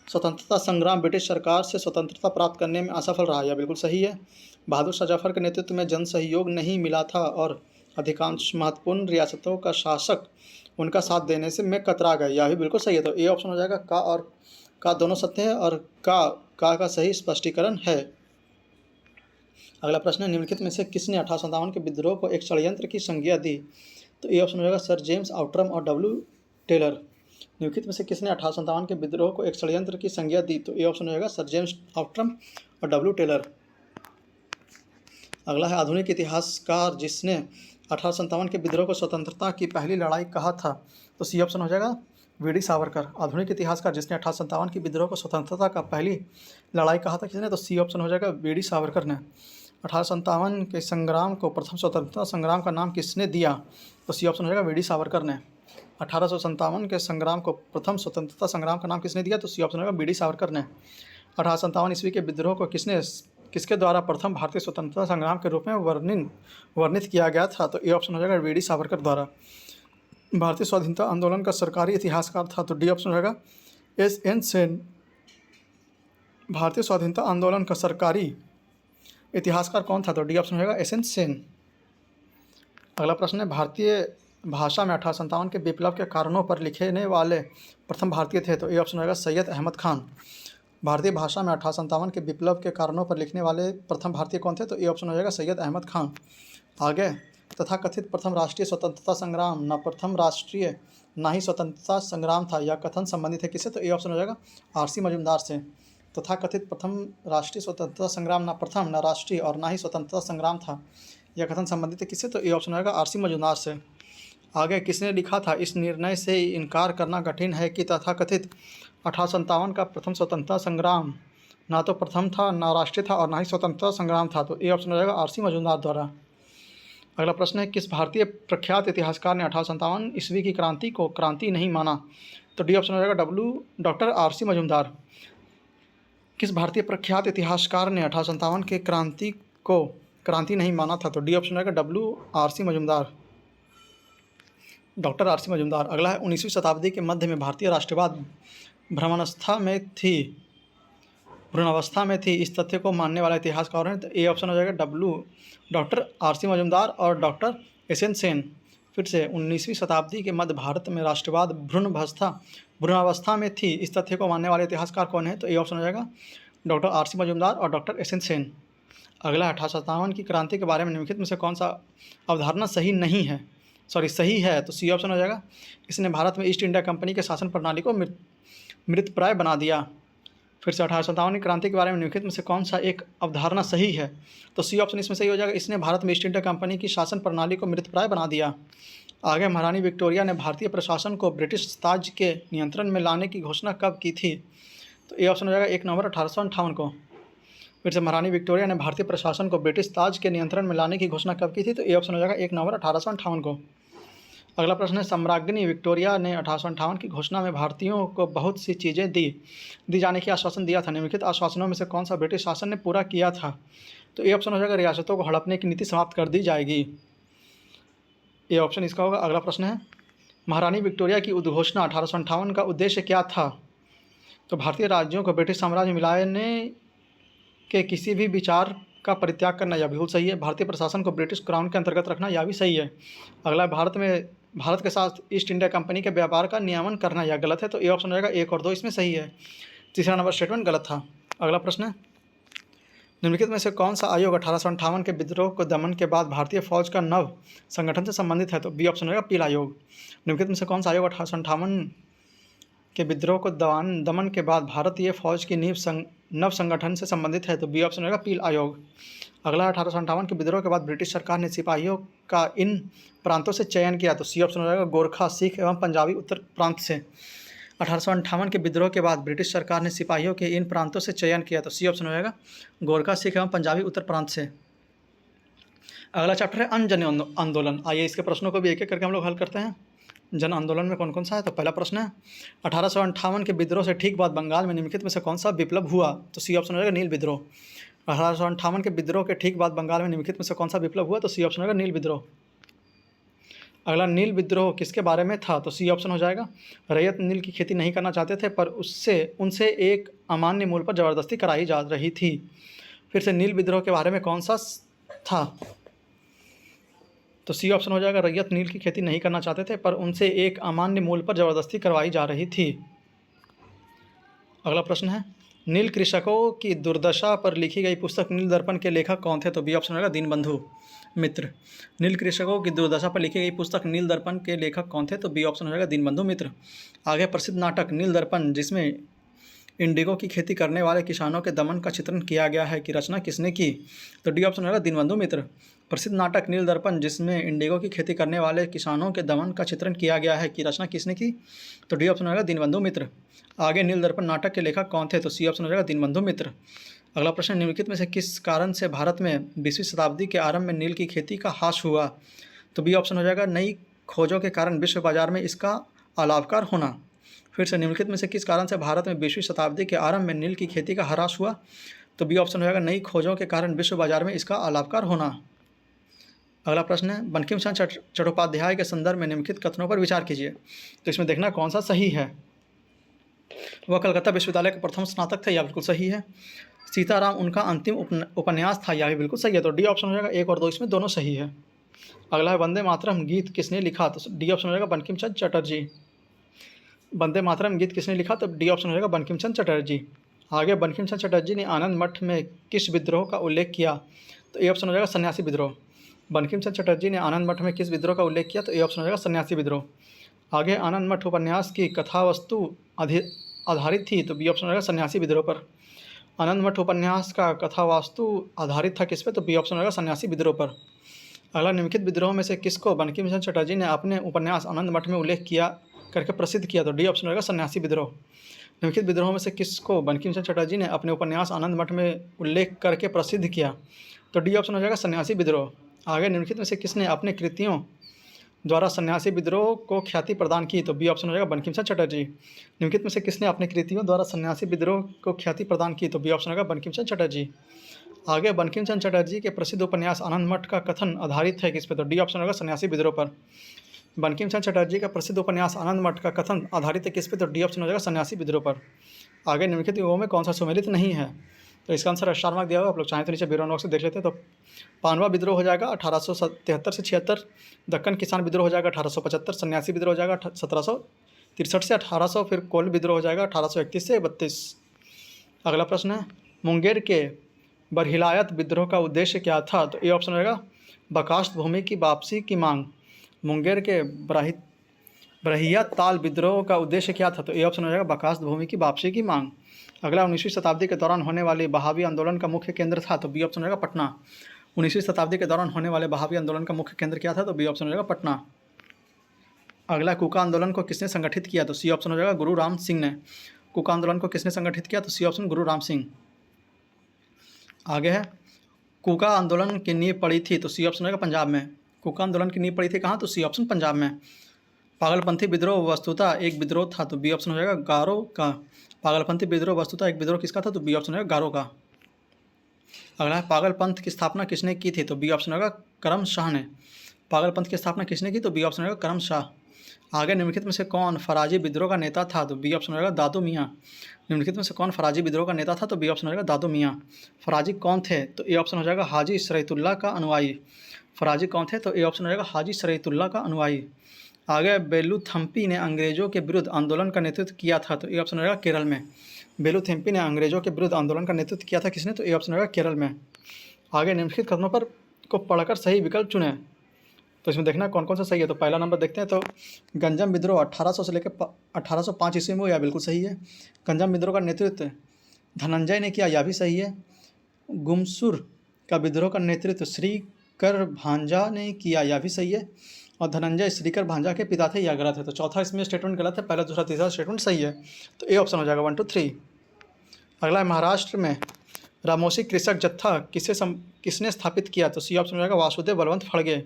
स्वतंत्रता संग्राम ब्रिटिश सरकार से स्वतंत्रता प्राप्त करने में असफल रहा, यह बिल्कुल सही है। बहादुर शाह जफर के नेतृत्व में जन सहयोग नहीं मिला था और अधिकांश महत्वपूर्ण रियासतों का शासक उनका साथ देने से में कतरा गए, यह भी बिल्कुल सही है। तो ए ऑप्शन हो जाएगा का और का दोनों सत्य है और का सही स्पष्टीकरण है। अगला प्रश्न है निम्नलिखित में से किसने 1857 के विद्रोह को एक षड्यंत्र की संज्ञा दी? तो ए ऑप्शन हो जाएगा सर जेम्स आउट्रम और डब्ल्यू टेलर। निम्नलिखित में से किसने 1857 के विद्रोह को एक षड्यंत्र की संज्ञा दी? तो ए ऑप्शन हो जाएगा सर जेम्स आउट्रम और डब्ल्यू टेलर। अगला है आधुनिक इतिहासकार जिसने 1857 के विद्रोह को स्वतंत्रता की पहली लड़ाई कहा था? तो सी ऑप्शन हो जाएगा वी.डी. सावरकर। आधुनिक इतिहासकार जिसने 1857 के विद्रोह को स्वतंत्रता का पहली लड़ाई कहा था किसने? तो सी ऑप्शन हो जाएगा वी.डी. सावरकर ने। 1857 के संग्राम को प्रथम स्वतंत्रता संग्राम का नाम किसने दिया? तो सी ऑप्शन हो जाएगा वी.डी. सावरकर ने। 1857 के संग्राम को प्रथम स्वतंत्रता संग्राम का नाम किसने दिया? तो सी ऑप्शन होगा वी.डी. सावरकर ने। 1857 ईस्वी के विद्रोह को किसके द्वारा प्रथम भारतीय स्वतंत्रता संग्राम के रूप में वर्णित किया गया था? तो ए ऑप्शन हो जाएगा वी.डी. सावरकर द्वारा। भारतीय स्वाधीनता आंदोलन का सरकारी इतिहासकार था, तो डी ऑप्शन हो जाएगा एस.एन. सेन। भारतीय स्वाधीनता आंदोलन का सरकारी इतिहासकार कौन था? तो डी ऑप्शन हो जाएगा एस.एन. सेन। अगला प्रश्न है भारतीय भाषा में 1857 के विप्लव के कारणों पर लिखने वाले प्रथम भारतीय थे? तो ए ऑप्शन होगा सैयद अहमद खान। भारतीय भाषा में 1857 के विप्लव के कारणों पर लिखने वाले प्रथम भारतीय कौन थे? तो ए ऑप्शन हो जाएगा सैयद अहमद खान। आगे तथाकथित प्रथम राष्ट्रीय स्वतंत्रता संग्राम न प्रथम राष्ट्रीय ना ही स्वतंत्रता संग्राम था, यह कथन संबंधित है किससे? तो ए ऑप्शन हो जाएगा आर.सी. मजूमदार से। तथाकथित प्रथम राष्ट्रीय स्वतंत्रता संग्राम न प्रथम न राष्ट्रीय और ना ही स्वतंत्रता संग्राम था, यह कथन संबंधित है किससे? तो ए ऑप्शन होगा आर.सी. मजूमदार से। आगे किसने लिखा था इस निर्णय से इनकार करना कठिन है कि तथाकथित 1857 का प्रथम स्वतंत्रता संग्राम ना तो प्रथम था, ना राष्ट्रीय था और ना ही स्वतंत्रता संग्राम था? तो ए ऑप्शन हो जाएगा आर.सी. मजूमदार द्वारा। अगला प्रश्न है किस भारतीय प्रख्यात इतिहासकार ने 1857 ईस्वी की क्रांति को क्रांति नहीं माना? तो डी ऑप्शन हो जाएगा डॉक्टर आर.सी. मजूमदार। किस भारतीय प्रख्यात इतिहासकार ने 1857 के क्रांति को क्रांति नहीं माना था? तो डी ऑप्शन हो जाएगा RC. Majumdar, doctor RC. Majumdar. अगला है 19वीं शताब्दी के मध्य में भारतीय राष्ट्रवाद भ्रमावस्था में थी, इस तथ्य को मानने वाला इतिहासकार है? तो ए ऑप्शन हो जाएगा डॉक्टर आर.सी. मजूमदार और डॉक्टर एस.एन. सेन। फिर से 19वीं शताब्दी के मध्य भारत में राष्ट्रवाद भ्रूणावस्था में थी, इस तथ्य को मानने वाले इतिहासकार कौन है? तो ए ऑप्शन हो जाएगा डॉक्टर आर.सी. मजूमदार और डॉक्टर एस.एन. सेन। अगला 1857 की क्रांति के बारे में निम्नलिखित में से कौन सा अवधारणा सही है? तो सी ऑप्शन हो जाएगा, इसने भारत में ईस्ट इंडिया कंपनी के शासन प्रणाली को मृतप्राय बना दिया। फिर से 1857 की क्रांति के बारे में निम्नलिखित में से कौन सा एक अवधारणा सही है? तो सी ऑप्शन इसमें सही हो जाएगा, इसने भारत में ईस्ट इंडिया कंपनी की शासन प्रणाली को मृतप्राय बना दिया। आगे, महारानी विक्टोरिया ने भारतीय प्रशासन को ब्रिटिश ताज के नियंत्रण में लाने की घोषणा कब की थी? तो ए ऑप्शन हो जाएगा 1 नवंबर 1858 को। फिर से महारानी विक्टोरिया ने भारतीय प्रशासन को ब्रिटिश ताज के नियंत्रण में लाने की घोषणा कब की थी? तो ए ऑप्शन हो जाएगा 1 नवंबर 1858 को। अगला प्रश्न है, सम्राज्ञी विक्टोरिया ने 1858 की घोषणा में भारतीयों को बहुत सी चीज़ें दी जाने की आश्वासन दिया था, निम्नलिखित आश्वासनों में से कौन सा ब्रिटिश शासन ने पूरा किया था? तो ए ऑप्शन हो जाएगा, रियासतों को हड़पने की नीति समाप्त कर दी जाएगी। ये ऑप्शन इसका होगा। अगला प्रश्न है, महारानी विक्टोरिया की उद्घोषणा 1858 का उद्देश्य क्या था? तो भारतीय राज्यों को ब्रिटिश साम्राज्य में मिलाने के किसी भी विचार का परित्याग करना, यह बिल्कुल सही है। भारतीय प्रशासन को ब्रिटिश क्राउन के अंतर्गत रखना, यह भी सही है। अगला, भारत के साथ ईस्ट इंडिया कंपनी के व्यापार का नियमन करना, यह गलत है। तो ए ऑप्शन हो जाएगा 1 और 2 इसमें सही है। तीसरा नंबर स्टेटमेंट गलत था। अगला प्रश्न है, निम्नलिखित में से कौन सा आयोग 1858 के विद्रोह को दमन के बाद भारतीय फौज का नव संगठन से संबंधित है? तो बी ऑप्शन होगा पील आयोग। निम्नलिखित में से कौन सा आयोग 1858 के विद्रोह को दमन के बाद भारतीय फौज की नव संगठन से संबंधित है? तो बी ऑप्शन होगा पील आयोग। अगला, 1858 के विद्रोह के बाद ब्रिटिश सरकार ने सिपाहियों का इन प्रांतों से चयन किया। तो सी ऑप्शन हो जाएगा गोरखा, सिख एवं पंजाबी उत्तर प्रांत से। 1858 के विद्रोह के बाद ब्रिटिश सरकार ने सिपाहियों के इन प्रांतों से चयन किया। तो सी ऑप्शन हो जाएगा गोरखा, सिख एवं पंजाबी उत्तर प्रांत से। अगला चैप्टर है अन जन आंदोलन। आइए इसके प्रश्नों को भी एक एक करके हम लोग हल करते हैं। जन आंदोलन में कौन कौन सा है? तो पहला प्रश्न है, 1858 के विद्रोह से ठीक बाद बंगाल में निम्नलिखित में से कौन सा विप्लव हुआ? तो सी ऑप्शन हो जाएगा नील विद्रोह। 1858 के विद्रोह के ठीक बाद बंगाल में निम्नलिखित में से कौन सा विप्लव हुआ? तो सी ऑप्शन होगा नील विद्रोह। अगला, नील विद्रोह किसके बारे में था? तो सी ऑप्शन हो जाएगा रैयत नील की खेती नहीं करना चाहते थे, पर उनसे एक अमान्य मूल्य पर ज़बरदस्ती कराई जा रही थी। फिर से, नील विद्रोह के बारे में कौन सा था? तो सी ऑप्शन हो जाएगा रैयत नील की खेती नहीं करना चाहते थे, पर उनसे एक अमान्य मूल्य पर ज़बरदस्ती करवाई जा रही थी। अगला प्रश्न है, नील कृषकों की दुर्दशा पर लिखी गई पुस्तक नील दर्पण के लेखक कौन थे? तो बी ऑप्शन होगा दीनबंधु मित्र। नील कृषकों की दुर्दशा पर लिखी गई पुस्तक नील दर्पण के लेखक कौन थे? तो बी ऑप्शन होगा दीनबंधु मित्र। आगे, प्रसिद्ध नाटक नील दर्पण जिसमें इंडिगो की खेती करने वाले किसानों के दमन का चित्रण किया गया है, की रचना किसने की? तो डी ऑप्शन होगा दीनबंधु मित्र। प्रसिद्ध नाटक नील दर्पण जिसमें इंडिगो की खेती करने वाले किसानों के दमन का चित्रण किया गया है, की रचना किसने की? तो डी ऑप्शन होगा दीनबंधु मित्र। आगे, नील दर्पण नाटक के लेखक कौन थे? तो सी ऑप्शन हो जाएगा दीनबंधु मित्र। अगला प्रश्न, निम्नलिखित में से किस कारण से भारत में 20वीं शताब्दी के आरंभ में नील की खेती का ह्रास हुआ? तो बी ऑप्शन हो जाएगा नई खोजों के कारण विश्व बाजार में इसका अलाभकार होना। फिर से, निम्नलिखित में से किस कारण से भारत में 20वीं शताब्दी के आरंभ में नील की खेती का ह्रास हुआ? तो बी ऑप्शन हो जाएगा नई खोजों के कारण विश्व बाजार में इसका अलाभकार होना। अगला प्रश्न है, बंकिम चंद्र चट्टोपाध्याय के संदर्भ में निम्नलिखित कथनों पर विचार कीजिए। तो इसमें देखना कौन सा सही है। वह कलकत्ता विश्वविद्यालय के प्रथम स्नातक थे, यह बिल्कुल सही है। सीताराम उनका अंतिम उपन्यास था, यह भी बिल्कुल सही है। तो डी ऑप्शन हो जाएगा 1 और 2 इसमें दोनों सही है। अगला है, वंदे मातरम गीत किसने लिखा? तो डी ऑप्शन हो जाएगा बंकिम चंद्र चटर्जी। वंदे मातरम गीत किसने लिखा? तो डी ऑप्शन हो जाएगा बंकिम चंद्र चटर्जी। आगे, बंकिम चंद्र चटर्जी ने आनंद मठ में किस विद्रोह का उल्लेख किया? तो ए ऑप्शन हो जाएगा सन्यासी विद्रोह। बंकिम चंद्र चटर्जी ने आनंद मठ में किस विद्रोह का उल्लेख किया? तो ए ऑप्शन हो जाएगा सन्यासी विद्रोह। आगे, आनंद मठ उपन्यास की कथावस्तु आधारित थी, तो बी ऑप्शन हो जाएगा सन्यासी विद्रोह पर। आनंद मठ उपन्यास का कथावस्तु आधारित था किस पे? तो बी ऑप्शन हो जाएगा सन्यासी विद्रोह पर। अगला, निम्नलिखित विद्रोह में से किसको बंकिम चंद्र चटर्जी ने अपने उपन्यास आनंद मठ में उल्लेख किया करके प्रसिद्ध किया? तो डी ऑप्शन होगा सन्यासी विद्रोह। निम्नलिखित विद्रोह में से किसको बंकिम चंद्र चटर्जी ने अपने उपन्यास आनंद मठ में उल्लेख करके प्रसिद्ध किया? तो डी ऑप्शन हो जाएगा सन्यासी विद्रोह। आगे, निम्नलिखित में से किसने अपने कृतियों द्वारा सन्यासी विद्रोह को ख्याति प्रदान की? तो बी ऑप्शन हो जाएगा बंकिम चंद्र चटर्जी। निम्नलिखित में से किसने अपने कृतियों द्वारा सन्यासी विद्रोह को ख्याति प्रदान की? तो बी ऑप्शन होगा बंकिम चंद्र चटर्जी। आगे, बंकिम चंद्र चटर्जी के प्रसिद्ध उपन्यास आनंद मठ का कथन आधारित है किस पे? तो डी ऑप्शन होगा सन्यासी विद्रोह पर। बंकिम चंद्र चटर्जी का प्रसिद्ध उपन्यास आनंद मठ का कथन आधारित है किस पे? तो डी ऑप्शन हो जाएगा सन्यासी विद्रोह पर। आगे, निम्नलिखित युगों में कौन सा सुमेलित नहीं है? तो इसका आंसर स्टार मार्क दिया हुआ, आप लोग चाहें तो नीचे बैकग्राउंड बॉक्स से देख लेते हैं। तो पानवा विद्रोह हो जाएगा 1873 से 76, दक्कन किसान विद्रोह हो जाएगा 1875, सन्यासी विद्रोह हो जाएगा 1763 से 1800, फिर कोल विद्रोह हो जाएगा 1831 से 32। अगला प्रश्न है, मुंगेर के बरहिलायत विद्रोह का उद्देश्य क्या था? तो ए ऑप्शन हो जाएगा बकास्त भूमि की वापसी की मांग। मुंगेर के बरहिया ताल विद्रोह का उद्देश्य क्या था? तो ए ऑप्शन हो जाएगा बकास्त भूमि की वापसी की मांग। अगला 19वीं शताब्दी के दौरान होने वाले बहावी आंदोलन का मुख्य केंद्र था? तो बी ऑप्शन हो जाएगा पटना। 19वीं शताब्दी के दौरान होने वाले बहावी आंदोलन का मुख्य केंद्र क्या था? तो बी ऑप्शन हो जाएगा पटना। अगला कूका आंदोलन को किसने संगठित किया? तो सी ऑप्शन हो जाएगा गुरु राम सिंह ने। कूका आंदोलन को किसने संगठित किया? तो सी ऑप्शन गुरु राम सिंह। आगे है, कूका आंदोलन की नींव पड़ी थी? तो सी ऑप्शन होगा पंजाब में। कूका आंदोलन की नींव पड़ी थी कहाँ? तो सी ऑप्शन पंजाब में। पागलपंथी विद्रोह वस्तुतः एक विद्रोह था? तो बी ऑप्शन हो जाएगा गारो का। पागलपंथी विद्रोह वस्तुतः एक विद्रोह किसका था? तो बी ऑप्शन होगा गारो का। अगला है, पागलपंथ की स्थापना किसने की थी? तो बी ऑप्शन होगा करम शाह ने। पागलपंथ की स्थापना किसने की? तो बी ऑप्शन होगा करम शाह। आगे निम्नलिखित में से कौन फराजी विद्रोह का नेता था? तो बी ऑप्शन होगा दादू मियाँ। निम्नलिखित में से कौन फराजी विद्रोह का नेता था? तो बी ऑप्शन हो जाएगा दादू मियाँ। फराजी कौन थे? तो ए ऑप्शन हो जाएगा हाजी शरीयतुल्लाह का अनुयायी। फराजी कौन थे? तो ए ऑप्शन हो जाएगा हाजी शरीयतुल्लाह का अनुयायी। आगे, बेलूथम्पी ने अंग्रेजों के विरुद्ध आंदोलन का नेतृत्व किया था? तो ए ऑप्शन हो जाएगा केरल में। बेलूथम्पी ने अंग्रेजों के विरुद्ध आंदोलन का नेतृत्व किया था किसने? तो ए ऑप्शन हो जाएगा केरल में। आगे, निम्नलिखित कथनों पर को पढ़कर सही विकल्प चुने। तो इसमें देखना कौन कौन सा सही है। तो पहला नंबर देखते हैं, तो गंजम विद्रोह 1800 से लेकर 1805 ईस्वी में हुआ, बिल्कुल सही है। गंजम विद्रोह का नेतृत्व धनंजय ने किया, यह भी सही है। गुमसुर का विद्रोह का नेतृत्व श्रीकर भांजा ने किया, यह भी सही है। और धनंजय श्रीकर भांजा के पिता थे, यह गलत है। तो चौथा इसमें स्टेटमेंट गलत है, पहला दूसरा तीसरा स्टेटमेंट सही है। तो ए ऑप्शन हो जाएगा 1 2 3। अगला है, महाराष्ट्र में रामोसी कृषक जत्था किसने स्थापित किया? तो सी ऑप्शन हो जाएगा वासुदेव बलवंत फड़गे।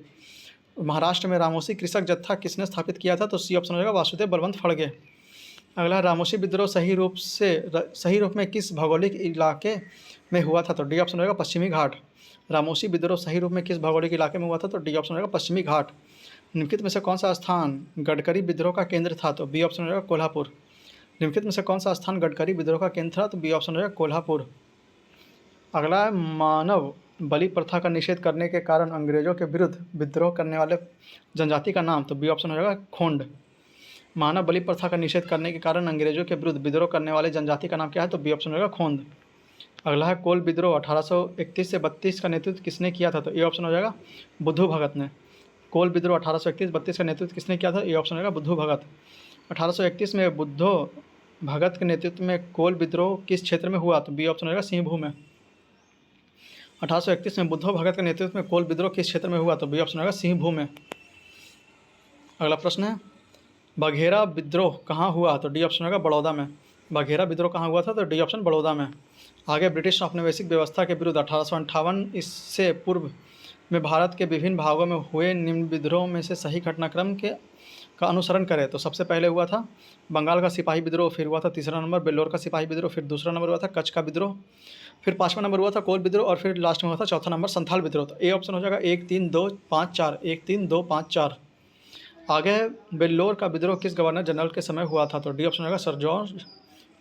महाराष्ट्र में रामोसी कृषक जत्था किसने स्थापित किया था? तो सी ऑप्शन हो जाएगा वासुदेव बलवंत फड़गे। अगला, रामोसी विद्रोह सही रूप में किस भौगोलिक इलाके में हुआ था? तो डी ऑप्शन होगा पश्चिमी घाट। रामोसी विद्रोह सही रूप में किस भौगोलिक इलाके में हुआ था? तो डी ऑप्शन होगा पश्चिमी घाट। निम्नलिखित में से कौन सा स्थान गडकरी विद्रोह का केंद्र था? तो बी ऑप्शन होगा कोल्हापुर। निम्नलिखित में से कौन सा स्थान गडकरी विद्रोह का केंद्र था? तो बी ऑप्शन होगा कोल्हापुर। अगला है, मानव बलि प्रथा का निषेध करने के कारण अंग्रेजों के विरुद्ध विद्रोह करने वाले जनजाति का नाम? तो बी ऑप्शन हो जाएगा खोंड। मानव बलि प्रथा का निषेध करने के कारण अंग्रेजों के विरुद्ध विद्रोह करने वाले जनजाति का नाम क्या है? तो बी ऑप्शन हो जाएगा खोंद। अगला है, कोल विद्रोह 1831 से 32 का नेतृत्व किसने किया था? तो ए ऑप्शन हो जाएगा बुद्धू भगत ने। कोल विद्रोह 1831-32 का नेतृत्व किसने किया था? ए ऑप्शन होगा बुद्धू भगत। 1831 में बुद्धू भगत के नेतृत्व में कोल विद्रोह किस क्षेत्र में हुआ? तो बी ऑप्शन होगा सिंहभू में। 1831 में बुद्धू भगत के नेतृत्व में कोल विद्रोह किस क्षेत्र में हुआ? तो बी ऑप्शन होगा सिंहभू में। अगला प्रश्न है, बघेरा विद्रोह कहाँ हुआ? तो डी ऑप्शन होगा बड़ौदा में। बघेरा विद्रोह कहाँ हुआ था? तो डी ऑप्शन बड़ौदा में। आगे, ब्रिटिश औपनिवेशिक व्यवस्था के विरुद्ध 1858 इससे पूर्व में भारत के विभिन्न भागों में हुए निम्न विद्रोह में से सही घटनाक्रम का अनुसरण करें। तो सबसे पहले हुआ था बंगाल का सिपाही विद्रोह, फिर हुआ था तीसरा नंबर बेल्लोर का सिपाही विद्रोह, फिर दूसरा नंबर हुआ था कच्छ का विद्रोह, फिर पाँचवा नंबर हुआ था कोल विद्रोह, और फिर लास्ट में हुआ था चौथा नंबर संथाल विद्रोह। तो ए ऑप्शन हो जाएगा 1 3 2 5 4, 1 3 2 5 4। आगे, बेल्लोर का विद्रोह किस गवर्नर जनरल के समय हुआ था? तो डी ऑप्शन होगा सर जॉर्ज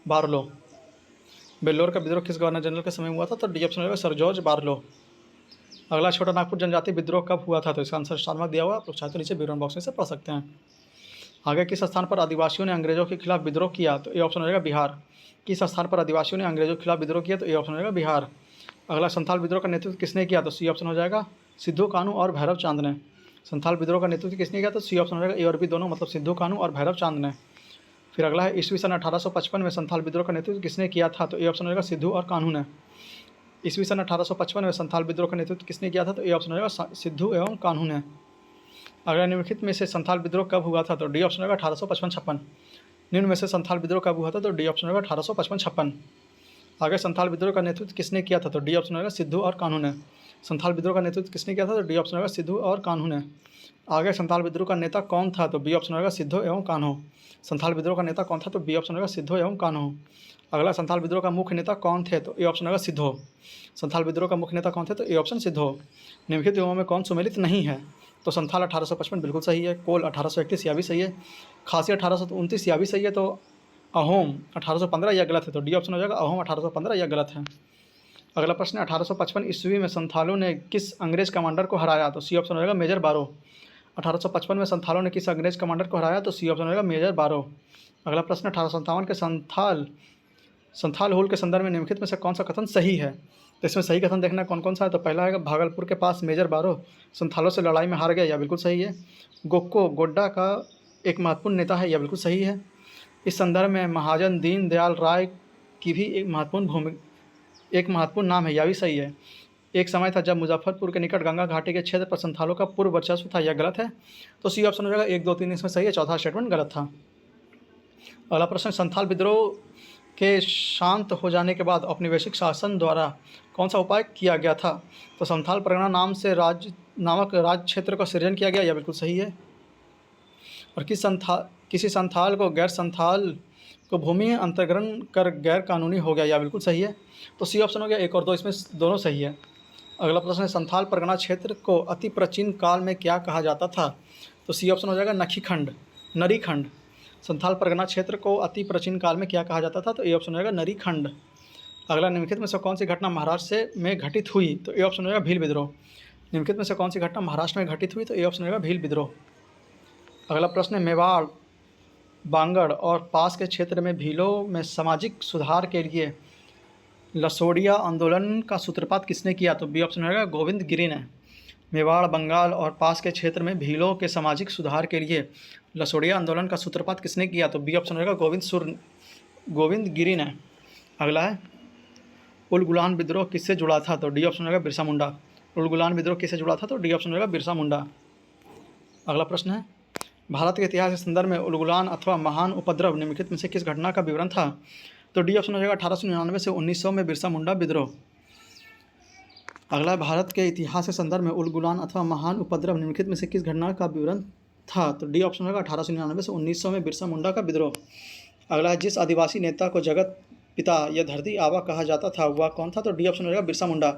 बार्लो। बेल्लोर का विद्रोह किस गवर्नर जनरल के समय हुआ था? तो डी ऑप्शन होगा सर जॉर्ज बार्लो। अगला, छोटा नागपुर जनजाति विद्रोह कब हुआ था? तो इसका आंसर स्टार मार्क दिया हुआ, आप लोग चाहे तो नीचे बैकग्राउंड बॉक्स में से पढ़ सकते हैं। आगे, किस स्थान पर आदिवासियों ने अंग्रेजों के खिलाफ विद्रोह किया? तो ए ऑप्शन हो जाएगा बिहार। किस स्थान पर आदिवासियों ने अंग्रेजों के खिलाफ विद्रोह किया? तो ए ऑप्शन हो जाएगा बिहार। अगला, संथाल विद्रोह का नेतृत्व किसने किया? तो सी ऑप्शन हो जाएगा सिद्धू कानू और भैरव चांद ने। संथाल विद्रोह का नेतृत्व किसने किया? तो सी ऑप्शन हो जाएगा ए और बी दोनों, मतलब सिद्धू कानू और भैरव चांद ने। फिर अगला है, ईस्वी सन 1855 में संथाल विद्रोह का नेतृत्व किसने किया था? तो ए ऑप्शन हो जाएगा सिद्धू और कानू ने। ईस्वी सन 1855 में संथाल विद्रोह का नेतृत्व किसने किया था? तो ए ऑप्शन हो जाएगा सिद्धू एवं कानू ने। अगला, निम्नलिखित में से संथाल विद्रोह कब हुआ था? तो डी ऑप्शन होगा 1855-56। निम्न में से संथाल विद्रोह कब हुआ था? तो डी ऑप्शन होगा 1855-56। आगे, संथाल विद्रोह का नेतृत्व किसने किया था? तो डी ऑप्शन होगा सिद्धू और कानू ने। संथाल विद्रोह का नेतृत्व किसने किया था? तो डी ऑप्शन होगा सिद्धू और कान्हू ने। आगे, संथाल विद्रोह का नेता कौन था? तो बी ऑप्शन होगा सिद्धू एवं कान्हू। संथाल विद्रोह का नेता कौन था? तो बी ऑप्शन होगा सिद्धू एवं कान्हू। अगला, संथाल विद्रोह का मुख्य नेता कौन थे? तो ए ऑप्शन होगा सिद्धू। संथाल विद्रोह का मुख्य नेता कौन थे? तो ए ऑप्शन सिद्धू। निम्नलिखित युवाओं में कौन सुमेलित नहीं है? तो संथाल 1855 बिल्कुल सही है, कोल 1831 यह भी सही है, खासी 1829 यह भी सही है, तो अहोम 1815 यह गलत है। तो डी ऑप्शन हो जाएगा अहोम 1815 यह गलत है। अगला प्रश्न है 1855 ईस्वी में संथालों ने किस अंग्रेज कमांडर को हराया? तो सी ऑप्शन हो जाएगा मेजर बारो। 1855 में संथालों ने किस अंग्रेज कमांडर को हराया? तो सी ऑप्शन हो जाएगा मेजर बारो। अगला प्रश्न 1857 के संथाल हुल के संदर्भ में निम्नलिखित में से कौन सा कथन सही है? तो इसमें सही कथन देखना कौन कौन सा है। तो पहला है भागलपुर के पास मेजर बारो संथालों से लड़ाई में हार गया, यह बिल्कुल सही है। गोक्को गोड्डा का एक महत्वपूर्ण नेता है, यह बिल्कुल सही है। इस संदर्भ में महाजन दीन दयाल राय की भी एक महत्वपूर्ण नाम है, यह भी सही है। एक समय था जब मुजफ्फरपुर के निकट गंगा घाटी के क्षेत्र पर संथालों का पूर्व वर्चस्व था, यह गलत है। तो सी ऑप्शन हो जाएगा 1, 2, 3 इसमें सही है, चौथा स्टेटमेंट गलत था। अगला प्रश्न संथाल विद्रोह के शांत हो जाने के बाद औपनिवेशिक शासन द्वारा कौन सा उपाय किया गया था? तो संथाल परगना नामक राज्य क्षेत्र का सृजन किया गया, यह बिल्कुल सही है। और किसी संथाल को गैर संथाल को भूमि अंतर्ग्रहण कर गैर कानूनी हो गया, यह बिल्कुल सही है। तो सी ऑप्शन हो गया 1 और 2 इसमें दोनों सही है। अगला प्रश्न है संथाल परगना क्षेत्र को अति प्राचीन काल में क्या कहा जाता था? तो सी ऑप्शन हो जाएगा नरीखंड। संथाल परगना क्षेत्र को अति प्राचीन काल में क्या कहा जाता था? तो ए ऑप्शन हो जाएगा नरीखंड। अगला निम्नलिखित में से कौन सी घटना महाराष्ट्र में घटित हुई? तो ए ऑप्शन हो जाएगा भील विद्रोह। निम्नलिखित में से कौन सी घटना महाराष्ट्र में घटित हुई? तो ए ऑप्शन हो जाएगा भील विद्रोह। अगला प्रश्न है मेवाड़, बांगड़ और पास के क्षेत्र में भीलों में सामाजिक सुधार के लिए लसोड़िया आंदोलन का सूत्रपात किसने किया? तो बी ऑप्शन रहेगा गोविंद गिरी ने। मेवाड़, बंगाल और पास के क्षेत्र में भीलों के सामाजिक सुधार के लिए लसोड़िया आंदोलन का सूत्रपात किसने किया? तो बी ऑप्शन रहेगा गोविंद गिरी ने। अगला है उलगुलान विद्रोह किससे जुड़ा था? तो डी ऑप्शन रहेगा बिरसा मुंडा। उलगुलान विद्रोह किससे जुड़ा था? तो डी ऑप्शन रहेगा बिरसा मुंडा। अगला प्रश्न है भारत के इतिहास के संदर्भ में उलगुलान अथवा महान उपद्रव निम्नलिखित में से किस घटना का विवरण था? तो डी ऑप्शन हो जाएगा 1899 से 1900 में बिरसा मुंडा विद्रोह। अगला भारत के इतिहास के संदर्भ में उलगुलान अथवा महान उपद्रव निम्नलिखित में से किस घटना का विवरण था? तो डी ऑप्शन होगा 1899 से 1900 में बिरसा मुंडा का विद्रोह। अगला है जिस आदिवासी नेता को जगत पिता या धरती आबा कहा जाता था वह कौन था? तो डी ऑप्शन होगा बिरसा मुंडा।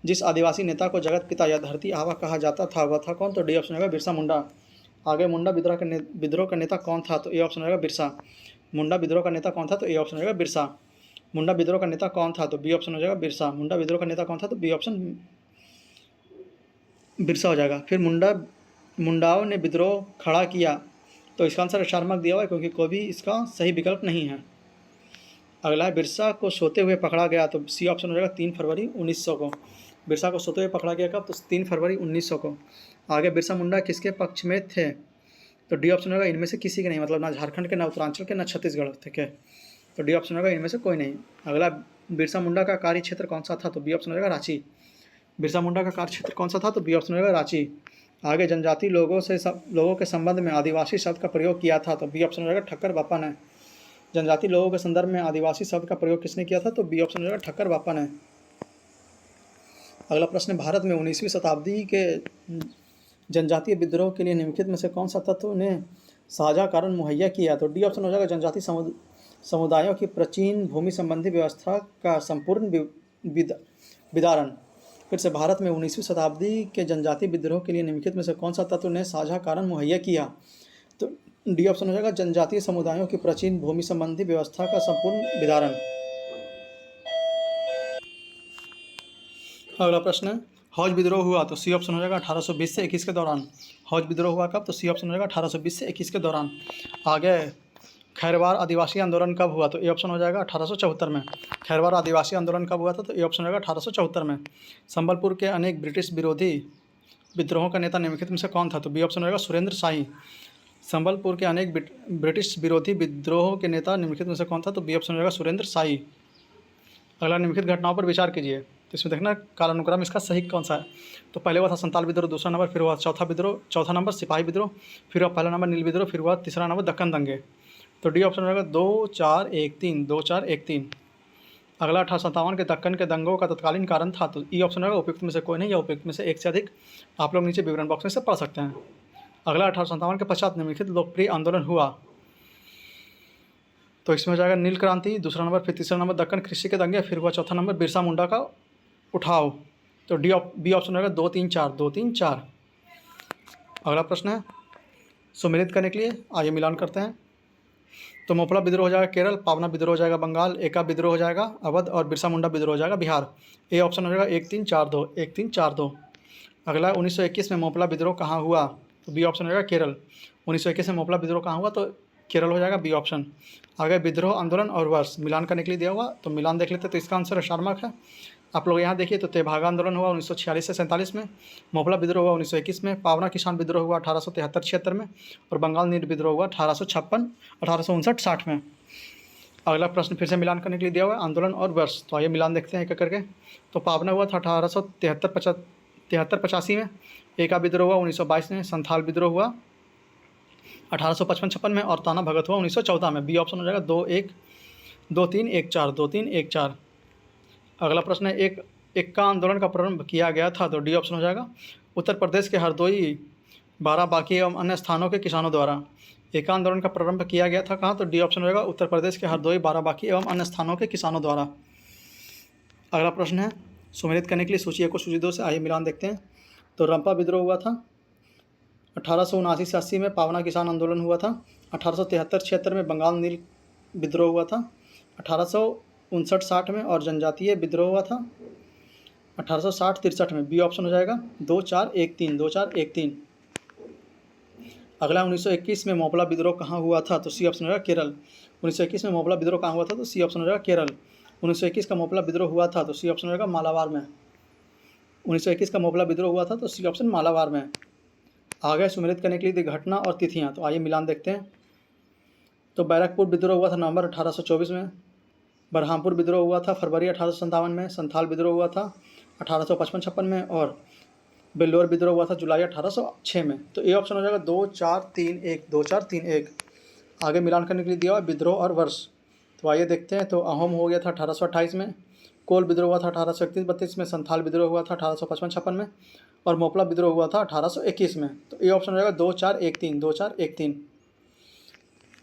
जिस आदिवासी नेता को जगत पिता या धरती आबा कहा जाता था वह था कौन? तो डी ऑप्शन होगा बिरसा मुंडा। आगे मुंडा विद्रोह का नेता कौन था? तो ए ऑप्शन होगा बिरसा। मुंडा विद्रोह का नेता कौन था? तो ए ऑप्शन होगा बिरसा। मुंडा विद्रोह का नेता कौन था? तो बी ऑप्शन हो जाएगा बिरसा। मुंडा विद्रोह का नेता कौन था? तो बी ऑप्शन बिरसा हो जाएगा। फिर मुंडाओं ने विद्रोह खड़ा किया, तो इसका आंसर स्टार मार्क दिया हुआ है क्योंकि कोई भी इसका सही विकल्प नहीं है। अगला है बिरसा को सोते हुए पकड़ा गया, तो सी ऑप्शन हो जाएगा 3 फरवरी 1900 को। बिरसा को सोते हुए पकड़ा गया कब? तो 3 फरवरी 1900 को। आगे बिरसा मुंडा किसके पक्ष में थे? तो डी ऑप्शन होगा इनमें से किसी के नहीं, मतलब ना झारखंड के, ना उत्तरांचल के, ना छत्तीसगढ़ के। तो डी ऑप्शन होगा इनमें से कोई नहीं। अगला बिरसा मुंडा का कार्य क्षेत्र कौन सा था? तो बी ऑप्शन हो जाएगा रांची। बिरसा मुंडा का कार्य क्षेत्र कौन सा था? तो बी ऑप्शन होगा रांची। आगे जनजाति लोगों के संबंध में आदिवासी शब्द का प्रयोग किया था, तो बी ऑप्शन हो जाएगा ठक्कर बापा ने। जनजाति लोगों के संदर्भ में आदिवासी शब्द का प्रयोग किसने किया था? तो बी ऑप्शन हो जाएगा ठक्कर बापा ने। अगला प्रश्न भारत में 19वीं शताब्दी के जनजातीय विद्रोह के लिए निम्नलिखित में से कौन सा तत्व ने साझा कारण मुहैया किया? तो डी ऑप्शन हो जाएगा जनजाति समुदायों की प्राचीन भूमि संबंधी व्यवस्था का संपूर्ण विदारण। फिर से भारत में 19वीं शताब्दी के जनजातीय विद्रोह के लिए निम्नलिखित में से कौन सा तत्व ने साझा कारण मुहैया किया? तो डी ऑप्शन हो जाएगा जनजातीय समुदायों की प्राचीन भूमि संबंधी व्यवस्था का संपूर्ण विदारण। अगला प्रश्न है हौज विद्रोह हुआ, तो सी ऑप्शन हो जाएगा 1820 से 21 के दौरान। हौज विद्रोह हुआ कब? तो सी ऑप्शन हो जाएगा 1820 से 21 के दौरान। आगे खैरवार आदिवासी आंदोलन कब हुआ? तो ए ऑप्शन हो जाएगा 1874 में। खैरवार आदिवासी आंदोलन कब हुआ था? तो ए ऑप्शन हो जाएगा 1874 में। संबलपुर के अनेक ब्रिटिश विरोधी विद्रोहों का नेता निम्नलिखित में से कौन था? तो बी ऑप्शन हो जाएगा सुरेंद्र शाही। संबलपुर के अनेक ब्रिटिश विरोधी विद्रोहों के नेता निम्नलिखित में से कौन था? तो बी ऑप्शन हो जाएगा सुरेंद्र शाही। अगला निम्नलिखित घटनाओं पर विचार कीजिए, तो इसमें देखना कालानुक्रम इसका सही कौन सा है। तो पहले हुआ था संताल विद्रोह, दूसरा नंबर, फिर हुआ चौथा नंबर सिपाही विद्रोह, फिर हुआ पहला नंबर नील विद्रोह, फिर हुआ तीसरा नंबर दक्कन दंगे। तो डी ऑप्शन रहेगा 2, 4, 1, 3, 2, 4, 1, 3। अगला 1857 के दक्कन के दंगों का तत्कालीन कारण था, तो ई ऑप्शन रहेगा उपयुक्त में से कोई नहीं या उपयुक्त में से एक से अधिक। आप लोग नीचे विवरण बॉक्स में से पढ़ सकते हैं। अगला 1857 के पश्चात निम्नलिखित लोकप्रिय आंदोलन हुआ, तो इसमें हो जाएगा नील क्रांति, दूसरा नंबर, फिर तीसरा नंबर दक्कन कृषि के दंगे, फिर हुआ चौथा नंबर बिरसा मुंडा का उठाव। तो बी ऑप्शन रहेगा 2, 3, 4, 2, 3, 4। अगला प्रश्न है सुमेलित करने के लिए आइए मिलान करते हैं। तो मोपला विद्रोह हो जाएगा केरल, पावना विद्रोह हो जाएगा बंगाल, एका विद्रोह हो जाएगा अवध और बिरसा मुंडा विद्रोह हो जाएगा बिहार। ए ऑप्शन हो जाएगा 1342, 1342। अगला 1921 में मोपला विद्रोह कहाँ हुआ? तो बी ऑप्शन हो जाएगा केरल। 1921 में मोपला विद्रोह कहाँ हुआ? तो केरल हो जाएगा, बी ऑप्शन। आगे विद्रोह, आंदोलन और वर्ष मिलान करने के लिए दिया हुआ, तो मिलान देख लेते, तो इसका आंसर शार्मक है। आप लोग यहाँ देखिए, तो तेभागा आंदोलन हुआ 1946 से 47 में, मोपला विद्रोह हुआ 1921 में, पावना किसान विद्रोह हुआ 1873-76 में, और बंगाल नील विद्रोह हुआ 1856, 1859-60 में। अगला प्रश्न फिर से मिलान करने के लिए दिया हुआ है, आंदोलन और वर्ष। तो आइए मिलान देखते हैं एक एक करके। तो पावना हुआ था 1873-85 में, एका विद्रोह हुआ 1922 में, संथाल विद्रोह हुआ 1855-56 में, और ताना भगत हुआ 1914 में। बी ऑप्शन हो जाएगा 2-1-2-3-1-4, 2-3-1-4। अगला प्रश्न है, एक्का आंदोलन का प्रारंभ किया गया था? तो डी ऑप्शन हो जाएगा, उत्तर प्रदेश के हरदोई, बाराबांकी एवं अन्य स्थानों के किसानों द्वारा। एक्का आंदोलन का प्रारंभ किया गया था कहाँ? तो डी ऑप्शन हो जाएगा, उत्तर प्रदेश के हरदोई, बाराबांकी एवं अन्य स्थानों के किसानों द्वारा। अगला प्रश्न है, सुमेलित करने के लिए सूची 1 को सूची 2 से आइए मिलान देखते हैं। तो रंपा विद्रोह हुआ था 1879 से 80 में, पावना किसान आंदोलन हुआ था 1873-76 में, बंगाल नील विद्रोह हुआ था 1859-60 में, और जनजातीय विद्रोह हुआ था 1860-63 में। बी ऑप्शन हो जाएगा 2-4-1-3, 2-4-1-3। अगला 1921 में मोपला विद्रोह कहाँ हुआ था? तो सी ऑप्शन हो जाएगा केरल। 1921 में मोपला विद्रोह कहाँ हुआ था? तो सी ऑप्शन हो जाएगा केरल। 1921 का मोपला विद्रोह हुआ था, तो सी ऑप्शन हो जाएगा मालाबार में। 1921 का मोपला विद्रोह हुआ था, तो सी ऑप्शन मालाबार में। आगे सुमेलित करने के लिए घटना और तिथियाँ, तो आइए मिलान देखते हैं। तो बैरकपुर विद्रोह हुआ था नवंबर 1824 में, बरहामपुर विद्रोह हुआ था फरवरी 1857 में, संथाल विद्रोह हुआ था 1855-56 में, और बेल्लोर विद्रोह हुआ था जुलाई 1806 में। तो ए ऑप्शन हो जाएगा 2-4-3-1, 2-4-3-1। आगे मिलान करने के लिए दिया हुआ विद्रोह और वर्ष, तो आइए देखते हैं। तो अहोम हो गया था 1828 में, कोल विद्रोह हुआ था 1831-32 में, संथाल विद्रोह हुआ था 1855-56 में, और मोपला विद्रोह हुआ था 1821 में। तो ए ऑप्शन हो जाएगा 2-4-1-3, 2-4-1-3।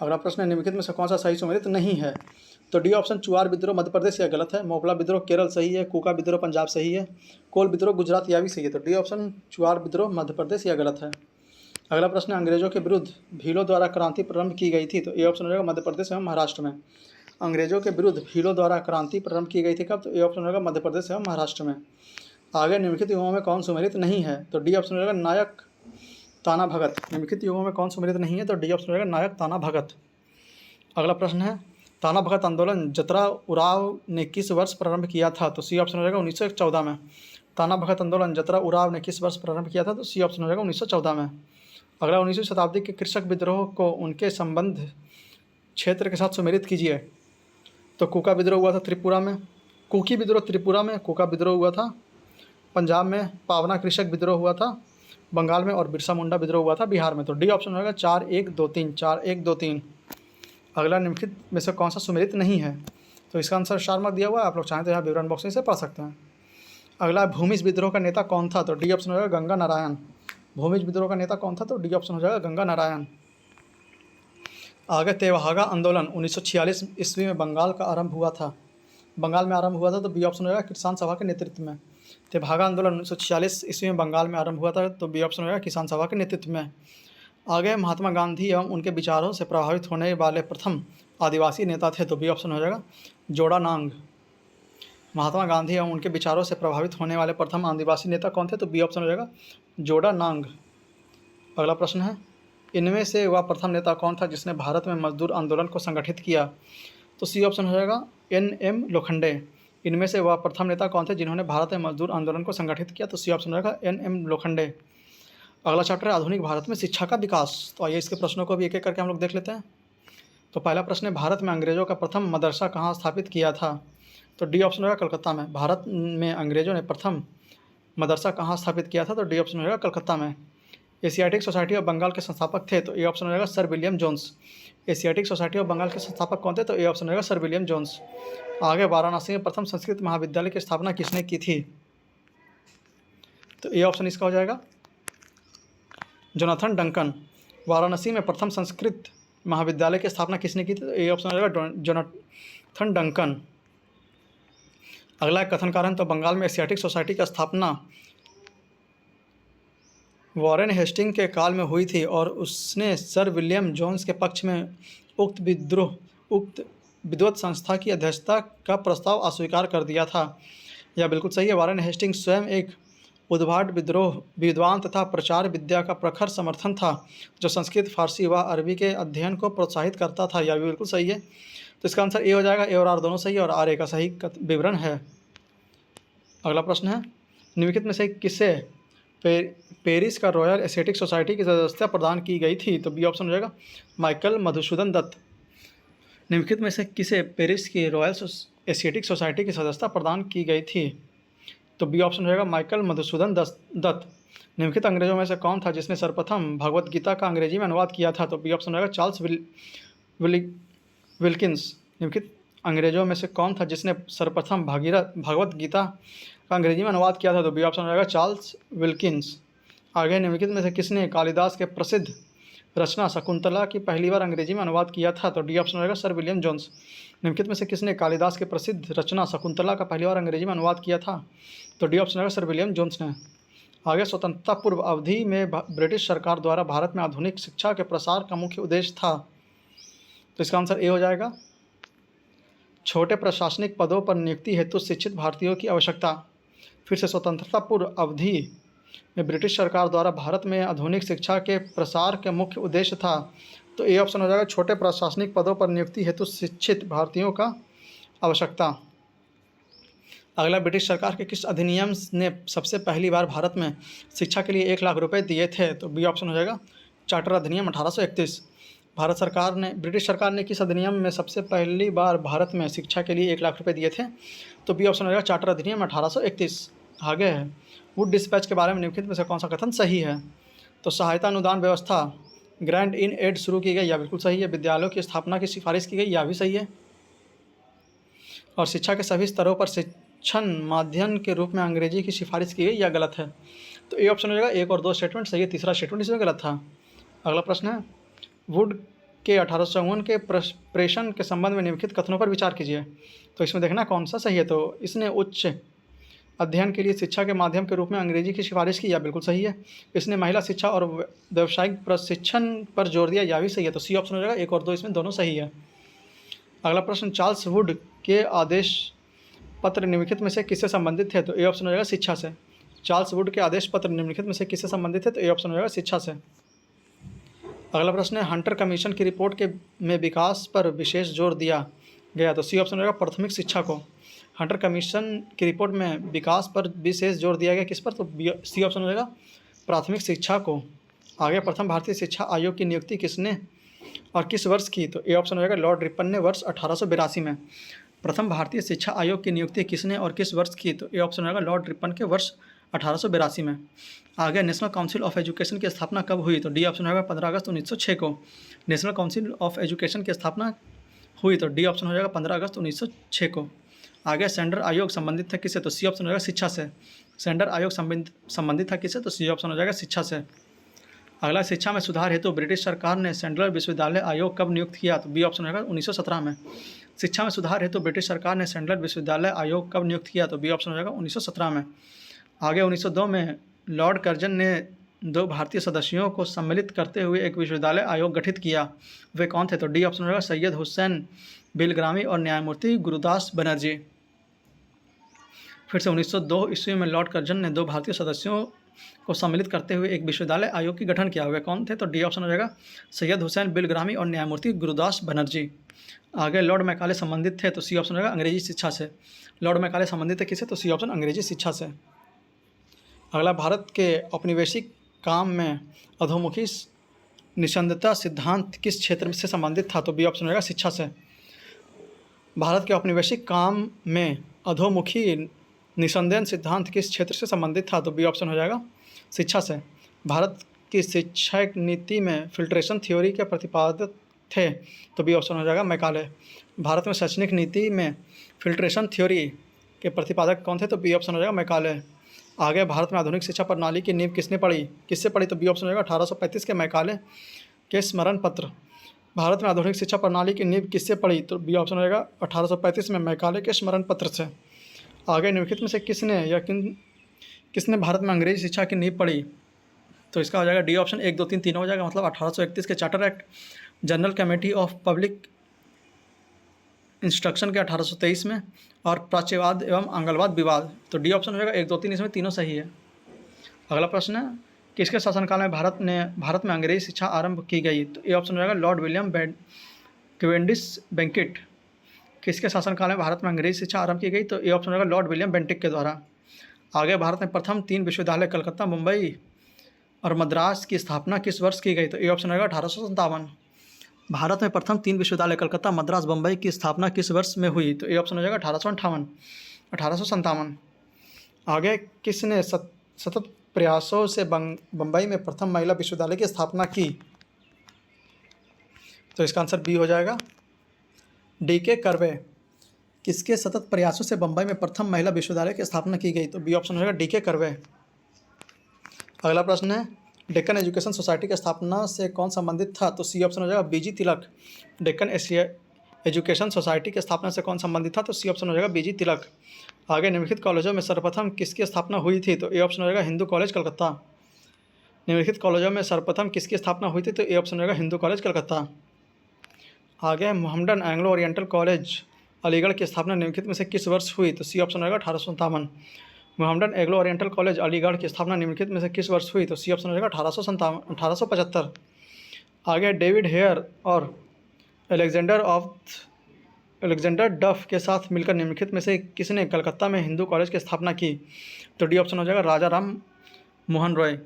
अगला प्रश्न है, निम्नलिखित में से कौन सा सही सुमेलित नहीं है? तो डी ऑप्शन, चुआर विद्रोह मध्य प्रदेश, यह गलत है। मोपला विद्रोह केरल सही है। कूका विद्रोह पंजाब सही है। कोल विद्रोह गुजरात, यह भी सही है। तो डी ऑप्शन, चुआर विद्रोह मध्य प्रदेश, यह गलत है। अगला प्रश्न, अंग्रेजों के विरुद्ध भीलों द्वारा क्रांति प्रारंभ की गई थी? तो ए ऑप्शन हो जाएगा मध्य प्रदेश एवं महाराष्ट्र में। अंग्रेजों के विरुद्ध भीलों द्वारा क्रांति प्रारंभ की गई थी कब? तो ए ऑप्शन होगा मध्य प्रदेश एवं महाराष्ट्र में। आगे निम्नलिखित युगों में कौन सुमेलित नहीं है? तो डी ऑप्शन होगा नायक ताना भगत। निम्नलिखित युगों में कौन सुमेलित नहीं है? तो डी ऑप्शन होगा नायक ताना भगत। अगला प्रश्न है, ताना भगत आंदोलन जतरा उराव ने किस वर्ष प्रारंभ किया था? तो सी ऑप्शन हो जाएगा 1914 में। ताना भगत आंदोलन जतरा उराव ने किस वर्ष प्रारंभ किया था? तो सी ऑप्शन हो जाएगा 1914 में। अगला 19वीं शताब्दी के कृषक विद्रोह को उनके संबंध क्षेत्र के साथ सुमेलित कीजिए। तो कूका विद्रोह हुआ था त्रिपुरा में, कुकी विद्रोह त्रिपुरा में, कूका विद्रोह हुआ था पंजाब में, पावना कृषक विद्रोह हुआ था बंगाल में, और बिरसा मुंडा विद्रोह हुआ था बिहार में। तो डी ऑप्शन होगा 4-1-2-3, 4-1-2-3। अगला निम्नलिखित में से कौन सा सुमेलित नहीं है? तो इसका आंसर शार्मक दिया हुआ है, आप लोग चाहें तो यहाँ विवरण बॉक्स में से पढ़ सकते हैं। अगला, भूमिज विद्रोह का नेता कौन था? तो डी ऑप्शन हो जाएगा गंगा नारायण। भूमिज विद्रोह का नेता कौन था? तो डी ऑप्शन हो जाएगा गंगा नारायण। आगे, तेभागा आंदोलन 1946 ईस्वी में बंगाल का आरंभ हुआ था, बंगाल में आरंभ हुआ था। तो बी ऑप्शन हो जाएगा किसान सभा के नेतृत्व में। तेभागा आंदोलन 1946 ईस्वी में बंगाल में आरंभ हुआ था, तो बी ऑप्शन हो जाएगा किसान सभा के नेतृत्व में। आगे, महात्मा गांधी एवं उनके विचारों से प्रभावित होने वाले प्रथम आदिवासी नेता थे, तो बी ऑप्शन हो जाएगा जोड़ानांग। महात्मा गांधी एवं उनके विचारों से प्रभावित होने वाले प्रथम आदिवासी नेता कौन थे? तो बी ऑप्शन हो जाएगा जोड़ानांग। अगला प्रश्न है, इनमें से वह प्रथम नेता कौन था जिसने भारत में मजदूर आंदोलन को संगठित किया? तो सी ऑप्शन हो जाएगा NM लोखंडे। इनमें से वह प्रथम नेता कौन थे जिन्होंने भारत में मजदूर आंदोलन को संगठित किया? तो सी ऑप्शन हो जाएगा NM लोखंडे। अगला चैप्टर है आधुनिक भारत में शिक्षा का विकास। तो आइए इसके प्रश्नों को भी एक एक करके हम लोग देख लेते हैं। तो पहला प्रश्न है, भारत में अंग्रेजों का प्रथम मदरसा कहाँ स्थापित किया था? तो डी ऑप्शन होगा कलकत्ता में। भारत में अंग्रेजों ने प्रथम मदरसा कहाँ स्थापित किया था? तो डी ऑप्शन होगा कलकत्ता में। एशियाटिक सोसाइटी ऑफ बंगाल के संस्थापक थे? तो ए ऑप्शन हो जाएगा sir William Jones. Asiatic Society of Bengal के संस्थापक कौन थे? तो ए ऑप्शन हो जाएगा सर विलियम जोन्स। आगे, वाराणसी में प्रथम संस्कृत महाविद्यालय की स्थापना किसने की थी? तो ए ऑप्शन इसका हो जाएगा जोनाथन डंकन। वाराणसी में प्रथम संस्कृत महाविद्यालय की स्थापना किसने की थी? तो ए ऑप्शन हो जाएगा जोनाथन डंकन। अगला कथन कारण, तो बंगाल में एशियाटिक सोसाइटी की स्थापना वॉरेन हेस्टिंग के काल में हुई थी और उसने सर विलियम जोन्स के पक्ष में उक्त विद्वत संस्था की अध्यक्षता का प्रस्ताव अस्वीकार कर दिया था। यह बिल्कुल सही है। वारेन हेस्टिंग्स स्वयं एक उद्भाट विद्वान तथा प्रचार विद्या का प्रखर समर्थन था, जो संस्कृत, फारसी व अरबी के अध्ययन को प्रोत्साहित करता था। यह भी बिल्कुल सही है। तो इसका आंसर ए हो जाएगा। ए और आर दोनों सही है और आर ए का सही विवरण है। अगला प्रश्न है, निम्नलिखित में से किसे पेरिस का रॉयल एस्थेटिक सोसाइटी की सदस्यता प्रदान की गई थी? तो बी ऑप्शन हो जाएगा माइकल मधुसूदन दत्त। निम्नलिखित में से किसे पेरिस की रॉयल एस्थेटिक सोसाइटी की सदस्यता प्रदान की गई थी? तो बी ऑप्शन हो जाएगा माइकल मधुसूदन दत्त। निम्नलिखित अंग्रेजों में से कौन था जिसने सर्वप्रथम भगवत गीता का अंग्रेजी में अनुवाद किया था? तो बी ऑप्शन हो जाएगा चार्ल्स विल्किंस। निम्नलिखित अंग्रेजों में से कौन था जिसने सर्वप्रथम भगवत गीता का अंग्रेजी में अनुवाद किया था? तो बी ऑप्शन हो जाएगा चार्ल्स विल्किंस। आगे, निम्नलिखित में से किसने कालिदास के प्रसिद्ध रचना शकुंतला की पहली बार अंग्रेजी में अनुवाद किया था? तो डी ऑप्शन हो जाएगा सर विलियम जोन्स। निम्नलिखित में से किसने कालिदास के प्रसिद्ध रचना शकुंतला का पहली बार अंग्रेजी में अनुवाद किया था? तो डी ऑप्शन होगा सर विलियम जोन्स ने। आगे, स्वतंत्रता पूर्व अवधि में ब्रिटिश सरकार द्वारा भारत में आधुनिक शिक्षा के प्रसार का मुख्य उद्देश्य था। तो इसका आंसर ए हो जाएगा छोटे प्रशासनिक पदों पर नियुक्ति हेतु शिक्षित भारतीयों की आवश्यकता। फिर से, स्वतंत्रता पूर्व अवधि में ब्रिटिश सरकार द्वारा भारत में आधुनिक शिक्षा के प्रसार के मुख्य उद्देश्य था। तो ए ऑप्शन हो जाएगा छोटे प्रशासनिक पदों पर नियुक्ति हेतु शिक्षित भारतीयों का आवश्यकता। अगला, ब्रिटिश सरकार के किस अधिनियम ने सबसे पहली बार भारत में शिक्षा के लिए 1 लाख रुपए दिए थे? तो बी ऑप्शन हो जाएगा चार्टर अधिनियम 1831। ब्रिटिश सरकार ने किस अधिनियम में सबसे पहली बार भारत में शिक्षा के लिए 1 लाख रुपए दिए थे? तो बी ऑप्शन हो जाएगा चार्टर अधिनियम 1831। आगे है, वुड डिस्पैच के बारे में निम्नलिखित में से कौन सा कथन सही है? तो सहायता अनुदान व्यवस्था ग्रैंड इन एड शुरू की गई, यह बिल्कुल सही है। विद्यालयों की स्थापना की सिफारिश की गई, यह भी सही है। और शिक्षा के सभी स्तरों पर शिक्षण माध्यम के रूप में अंग्रेजी की सिफारिश की गई, यह गलत है। तो ए ऑप्शन हो जाएगा 1 और 2 स्टेटमेंट सही है, तीसरा स्टेटमेंट इसमें गलत था। अगला प्रश्न है, वुड के 1854 के प्रेषण के संबंध में निम्नलिखित कथनों पर विचार कीजिए। तो इसमें देखना कौन सा सही है। तो इसने उच्च अध्ययन के लिए शिक्षा के माध्यम के रूप में अंग्रेजी की सिफारिश की, यह बिल्कुल सही है। इसने महिला शिक्षा और व्यावसायिक प्रशिक्षण पर जोर दिया, यह भी सही है। तो सी ऑप्शन हो जाएगा 1 और 2 इसमें दोनों सही है। अगला प्रश्न, चार्ल्स वुड के आदेश पत्र निम्नलिखित में से किससे संबंधित थे? तो ए ऑप्शन हो जाएगा शिक्षा से। चार्ल्स वुड के आदेश पत्र निम्नलिखित में से किससे संबंधित है? तो ए ऑप्शन हो जाएगा शिक्षा से। अगला प्रश्न है, हंटर कमीशन की रिपोर्ट में विकास पर विशेष जोर दिया गया। तो सी ऑप्शन हो जाएगा प्राथमिक शिक्षा को। हंटर कमीशन की रिपोर्ट में विकास पर विशेष जोर दिया गया किस पर? तो सी ऑप्शन हो जाएगा प्राथमिक शिक्षा को। आगे, प्रथम भारतीय शिक्षा आयोग की नियुक्ति किसने और किस वर्ष की? तो ए ऑप्शन हो जाएगा लॉर्ड रिपन ने वर्ष 1882 में। प्रथम भारतीय शिक्षा आयोग की नियुक्ति किसने और किस वर्ष की? तो ए ऑप्शन हो जाएगा लॉर्ड रिपन के वर्ष 1882 में। आगे, नेशनल काउंसिल ऑफ एजुकेशन की स्थापना कब हुई? तो डी ऑप्शन होगा 15 अगस्त 1906 को नेशनल काउंसिल ऑफ एजुकेशन की स्थापना हुई। तो डी ऑप्शन हो जाएगा 15 अगस्त 1906 को। आगे, सेंडर आयोग संबंधित था किससे? तो सी ऑप्शन हो जाएगा शिक्षा से। सेंडर आयोग संबंधित था किससे? तो सी ऑप्शन हो जाएगा शिक्षा से। अगला, शिक्षा में सुधार हेतु ब्रिटिश सरकार ने सेंट्रल विश्वविद्यालय आयोग कब नियुक्त किया? तो बी ऑप्शन होगा 1917 में। शिक्षा में सुधार हेतु ब्रिटिश सरकार ने सेंट्रल विश्वविद्यालय आयोग कब नियुक्त किया? तो बी ऑप्शन हो जाएगा 1917 में। आगे, 1902 में लॉर्ड कर्जन ने 2 भारतीय सदस्यों को सम्मिलित करते हुए एक विश्वविद्यालय आयोग गठित किया, वे कौन थे? तो डी ऑप्शन होगा सैयद हुसैन बिलग्रामी और न्यायमूर्ति गुरुदास बनर्जी। फिर से 1902 ईस्वी में लॉर्ड कर्जन ने 2 भारतीय सदस्यों को सम्मिलित करते हुए एक विश्वविद्यालय आयोग की गठन किया, वे कौन थे? तो डी ऑप्शन हो जाएगा सैयद हुसैन बिलग्रामी और न्यायमूर्ति गुरुदास बनर्जी। आगे, लॉर्ड मैकाले संबंधित थे। तो सी ऑप्शन होगा अंग्रेजी शिक्षा से। लॉर्ड मैकाले संबंधित है किससे? तो सी ऑप्शन अंग्रेजी शिक्षा से। अगला, भारत के औपनिवेशिक काम में अधोमुखी निस्संदिग्धता सिद्धांत किस क्षेत्र से संबंधित था? तो बी ऑप्शन होगा शिक्षा से। भारत के औपनिवेशिक काम में अधोमुखी निस्संदेह सिद्धांत किस क्षेत्र से संबंधित था? तो बी ऑप्शन हो जाएगा शिक्षा से। भारत की शिक्षा नीति में फिल्ट्रेशन थ्योरी के प्रतिपादक थे। तो बी ऑप्शन हो जाएगा मैकाले। भारत में शैक्षणिक नीति में फिल्ट्रेशन थ्योरी के प्रतिपादक कौन थे? तो बी ऑप्शन हो जाएगा मैकाले। आगे, भारत में आधुनिक शिक्षा प्रणाली की नींव किसने पढ़ी, किससे पढ़ी? तो बी ऑप्शन हो जाएगा 1835 के मैकाले के स्मरण पत्र। भारत में आधुनिक शिक्षा प्रणाली की नींव किससे पढ़ी? तो बी ऑप्शन हो जाएगा 1835 में मैकाले के स्मरण पत्र से। आगे, निम्नलिखित में से किसने भारत में अंग्रेजी शिक्षा की नींव पढ़ी? तो इसका हो जाएगा डी ऑप्शन 1, 2, 3 तीनों हो जाएगा, मतलब 1831 के charter act, general committee of public instruction के 1823 में, और प्राच्यवाद एवं आंगलवाद विवाद। तो डी ऑप्शन हो जाएगा 1, 2, 3, इसमें तीनों सही है। अगला प्रश्न है, किसके शासनकाल में भारत में अंग्रेजी शिक्षा आरंभ की गई? तो ए ऑप्शन हो जाएगा लॉर्ड विलियम कैवेंडिश बेंटिक। किसके शासनकाल में भारत में अंग्रेजी शिक्षा आरंभ की गई? तो ए ऑप्शन हो जाएगा लॉर्ड विलियम बेंटिक के द्वारा। आगे, भारत में प्रथम 3 विश्वविद्यालय कलकत्ता, मुंबई और मद्रास की स्थापना किस वर्ष की गई? तो ए ऑप्शन होगा 1857। भारत में प्रथम 3 विश्वविद्यालय कलकत्ता, मद्रास, बम्बई की स्थापना किस वर्ष में हुई? तो ए ऑप्शन हो जाएगा 1857। आगे, किसने सतत प्रयासों से बम्बई में प्रथम महिला विश्वविद्यालय की स्थापना की? तो इसका आंसर बी हो जाएगा डी.के. कर्वे। किसके सतत प्रयासों से बम्बई में प्रथम महिला विश्वविद्यालय की स्थापना की गई? तो बी ऑप्शन हो जाएगा डी.के. कर्वे। अगला प्रश्न है, डेक्कन एजुकेशन सोसाइटी की स्थापना से कौन संबंधित था? तो सी ऑप्शन हो जाएगा बी.जी. तिलक। डेक्कन एजुकेशन सोसाइटी की स्थापना से कौन संबंधित था? तो सी ऑप्शन हो जाएगा बी.जी. तिलक। आगे, निम्नलिखित कॉलेजों में सर्वप्रथम किसकी स्थापना हुई थी? तो ए ऑप्शन हो जाएगा हिंदू कॉलेज कलकत्ता। निम्नलिखित कॉलेजों में सर्वप्रथम किसकी स्थापना हुई थी? तो ए ऑप्शन हो जाएगा हिंदू कॉलेज कलकत्ता। आगे, Mohammedan Anglo oriental college Aligarh की स्थापना निम्नलिखित में से किस वर्ष हुई? तो सी ऑप्शन होगा 1857। Mohammedan Anglo oriental college Aligarh की स्थापना निम्नलिखित में से किस वर्ष हुई? तो सी ऑप्शन होगा 1875। आगे, डेविड हेयर और अलेक्जेंडर डफ के साथ मिलकर निम्नलिखित में से किसने कलकत्ता में हिंदू कॉलेज की स्थापना की? तो डी ऑप्शन हो जाएगा राजा राम मोहन रॉय।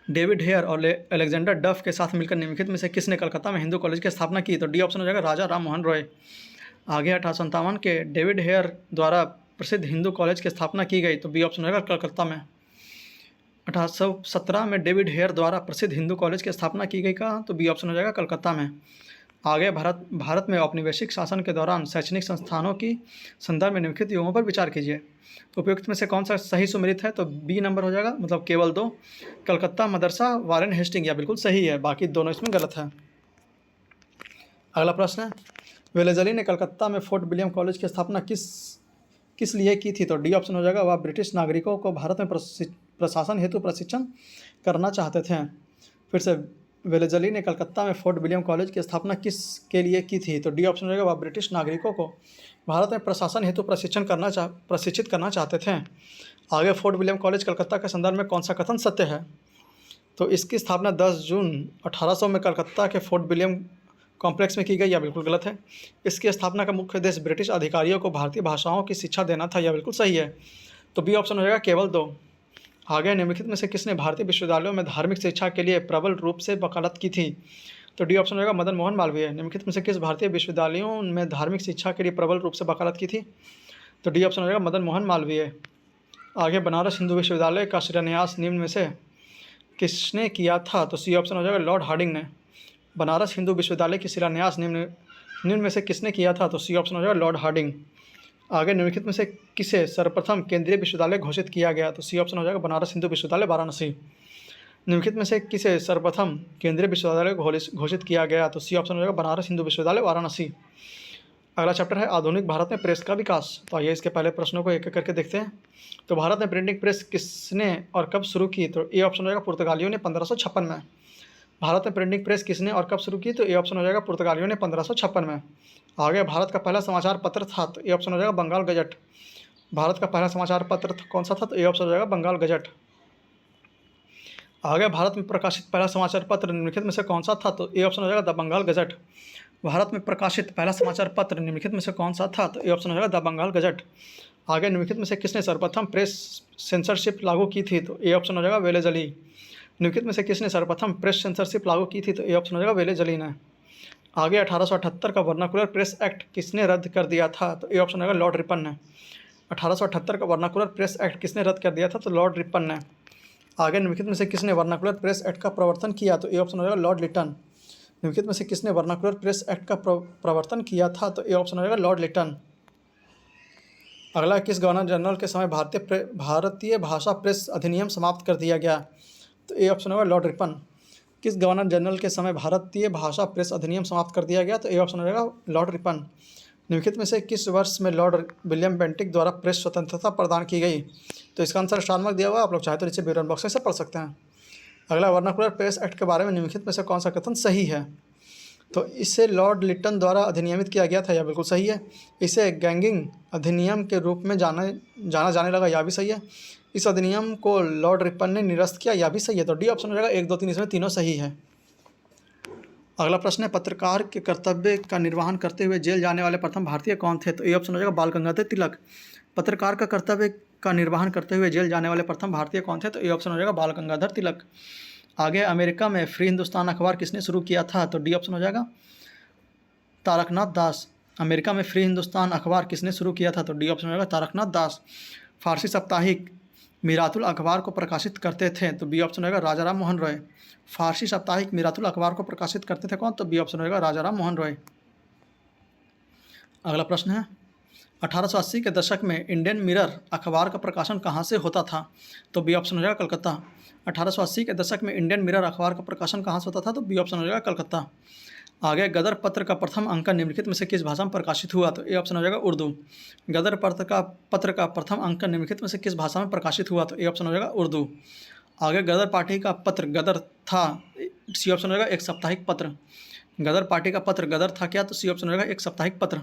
डेविड हेयर और अलेक्जेंडर डफ के साथ मिलकर निम्नलिखित में से किसने कलकत्ता में हिंदू कॉलेज की स्थापना की? तो डी ऑप्शन हो जाएगा राजा राम मोहन रॉय। आगे, 1857 के डेविड हेयर द्वारा प्रसिद्ध हिंदू कॉलेज की स्थापना की गई। तो बी ऑप्शन हो जाएगा कलकत्ता में। 1817 में डेविड हेयर द्वारा प्रसिद्ध हिंदू कॉलेज की स्थापना की गई का? तो बी ऑप्शन हो जाएगा कलकत्ता में। आगे, भारत में औपनिवेशिक शासन के दौरान शैक्षणिक संस्थानों की संदर्भ में निम्नलिखित युगों पर विचार कीजिए। तो उपयुक्त में से कौन सा सही सुमेलित है? तो बी नंबर हो जाएगा, मतलब केवल 2, कलकत्ता मदरसा वारेन हेस्टिंग, या बिल्कुल सही है, बाकी दोनों इसमें गलत है। अगला प्रश्न है, वेलेजली ने कलकत्ता में फोर्ट विलियम कॉलेज की स्थापना किस लिए की थी? तो डी ऑप्शन हो जाएगा वह ब्रिटिश नागरिकों को भारत में प्रशासन हेतु प्रशिक्षण करना चाहते थे। फिर से, वेलेजली ने कलकत्ता में फोर्ट विलियम कॉलेज की स्थापना किस के लिए की थी? तो डी ऑप्शन हो जाएगा वह ब्रिटिश नागरिकों को भारत में प्रशासन हेतु प्रशिक्षित करना चाहते थे। आगे, फोर्ट विलियम कॉलेज कलकत्ता के संदर्भ में कौन सा कथन सत्य है? तो इसकी स्थापना 10 जून 1800 में कलकत्ता के फोर्ट विलियम कॉम्प्लेक्स में की गई, या बिल्कुल गलत है। इसकी स्थापना का मुख्य उद्देश्य ब्रिटिश अधिकारियों को भारतीय भाषाओं की शिक्षा देना था, या बिल्कुल सही है। तो बी ऑप्शन हो जाएगा केवल 2। आगे, निम्नलिखित में से किसने भारतीय विश्वविद्यालयों में धार्मिक शिक्षा के लिए प्रबल रूप से वकालत की थी? तो डी ऑप्शन होगा मदन मोहन मालवीय। निम्नलिखित में से किस भारतीय विश्वविद्यालयों में धार्मिक शिक्षा के लिए प्रबल रूप से वकालत की थी? तो डी ऑप्शन हो जाएगा मदन मोहन मालवीय। आगे, बनारस हिंदू विश्वविद्यालय का शिलान्यास निम्न में से किसने किया था? तो सी ऑप्शन हो जाएगा लॉर्ड हार्डिंग ने। बनारस हिंदू विश्वविद्यालय की शिलान्यास निम्न में से किसने किया था? तो सी ऑप्शन हो जाएगा लॉर्ड हार्डिंग। आगे, निम्नलिखित में से किसे सर्वप्रथम केंद्रीय विश्वविद्यालय घोषित किया गया? तो सी ऑप्शन हो जाएगा बनारस हिंदू विश्वविद्यालय वाराणसी। निम्नलिखित में से किसे सर्वप्रथम केंद्रीय विश्वविद्यालय घोषित किया गया? तो सी ऑप्शन हो जाएगा बनारस हिंदू विश्वविद्यालय वाराणसी। अगला चैप्टर है आधुनिक भारत में प्रेस का विकास। तो आइए इसके पहले प्रश्नों को एक एक करके देखते हैं। तो भारत में प्रिंटिंग प्रेस किसने और कब शुरू की? तो ए ऑप्शन हो जाएगा पुर्तगालियों ने 1556 में। भारत में प्रिंटिंग प्रेस किसने और कब शुरू की? तो ए ऑप्शन हो जाएगा पुर्तगालियों ने 1556 में। आगे, भारत का पहला समाचार पत्र था? तो ए ऑप्शन हो जाएगा बंगाल गजट। भारत का पहला समाचार पत्र कौन सा था? तो ए ऑप्शन हो जाएगा बंगाल गजट। आगे, भारत में प्रकाशित पहला समाचार पत्र निम्नलिखित में से कौन सा था? तो ए ऑप्शन हो जाएगा द बंगाल गजट। भारत में प्रकाशित पहला समाचार पत्र निम्नलिखित में से कौन सा था? तो ए ऑप्शन हो जाएगा द बंगाल गजट। आगे, निम्नलिखित में से किसने सर्वप्रथम प्रेस सेंसरशिप लागू की थी? तो ए ऑप्शन हो जाएगा वेलेजली। निम्नलिखित में से किसने सर्वप्रथम प्रेस सेंसरशिप लागू की थी? तो ए ऑप्शन हो जाएगा वेलेजली ने। आगे, 1878 का वर्नाकुलर प्रेस एक्ट किसने रद्द कर दिया था? तो ए ऑप्शन होगा लॉर्ड रिपन ने। 1878 का वर्नाकुलर प्रेस एक्ट किसने रद्द कर दिया था? तो लॉर्ड रिपन ने। आगे, निम्नलिखित में से किसने वर्नाकुलर प्रेस एक्ट का प्रवर्तन किया? तो ए ऑप्शन हो जाएगा लॉर्ड लिटन। निम्नलिखित में से किसने वर्नाकुलर प्रेस एक्ट का प्रवर्तन किया था? तो ए ऑप्शन हो जाएगा लॉर्ड लिटन। अगला, किस गवर्नर जनरल के समय भारतीय भाषा प्रेस अधिनियम समाप्त कर दिया गया? तो ए ऑप्शन होगा लॉर्ड रिपन। किस गवर्नर जनरल के समय भारतीय भाषा प्रेस अधिनियम समाप्त कर दिया गया? तो ए ऑप्शन हो जाएगा लॉर्ड रिपन। निम्नलिखित में से किस वर्ष में लॉर्ड विलियम बेंटिक द्वारा प्रेस स्वतंत्रता प्रदान की गई? तो इसका आंसर स्टार मार्क दिया हुआ, आप लोग चाहे तो नीचे विवरण बॉक्स में से पढ़ सकते हैं। अगला, वर्नाकुलर प्रेस एक्ट के बारे में निम्नलिखित में से कौन सा कथन सही है? तो इसे लॉर्ड लिट्टन द्वारा अधिनियमित किया गया था, यह बिल्कुल सही है। इसे गैंगिंग अधिनियम के रूप में जाना जाने लगा, यह भी सही है। इस अधिनियम को लॉर्ड रिपन ने निरस्त किया, यह भी सही है। तो डी ऑप्शन हो जाएगा 1, 2, 3, इसमें तीनों सही है। अगला प्रश्न है, पत्रकार के कर्तव्य का निर्वहन करते हुए जेल जाने वाले प्रथम भारतीय कौन थे? तो ए ऑप्शन हो जाएगा बाल गंगाधर तिलक। पत्रकार का कर्तव्य का निर्वहन करते हुए जेल जाने वाले प्रथम भारतीय कौन थे? तो ए ऑप्शन हो जाएगा बाल गंगाधर तिलक। आगे, अमेरिका में फ्री हिंदुस्तान अखबार किसने शुरू किया था? तो डी ऑप्शन हो जाएगा तारकनाथ दास। अमेरिका में फ्री हिंदुस्तान अखबार किसने शुरू किया था? तो डी ऑप्शन हो जाएगा तारकनाथ दास। फारसी साप्ताहिक मीरातुल अखबार को प्रकाशित करते थे? तो बी ऑप्शन होगा राजा राम मोहन रॉय। फारसी साप्ताहिक मीरातुल अखबार को प्रकाशित करते थे कौन? तो बी ऑप्शन होगा राजा राम मोहन रॉय। अगला प्रश्न है, 1880 के दशक में इंडियन मिरर अखबार का प्रकाशन कहाँ से होता था? तो बी ऑप्शन हो जाएगा कलकत्ता। 1880 के दशक में इंडियन मिरर अखबार का प्रकाशन कहाँ से होता था? तो बी ऑप्शन हो जाएगा कलकत्ता। आगे, गदर पत्र का प्रथम अंकन निम्नलिखित में से किस भाषा में प्रकाशित हुआ? तो ए ऑप्शन हो जाएगा उर्दू। गदर पत्र का प्रथम अंकन निम्नलिखित में से किस भाषा में प्रकाशित हुआ? तो ए ऑप्शन हो जाएगा उर्दू। आगे, गदर पार्टी का पत्र गदर था, सी ऑप्शन हो जाएगा एक साप्ताहिक पत्र। गदर पार्टी का पत्र गदर था क्या? तो सी ऑप्शन हो जाएगा एक साप्ताहिक पत्र।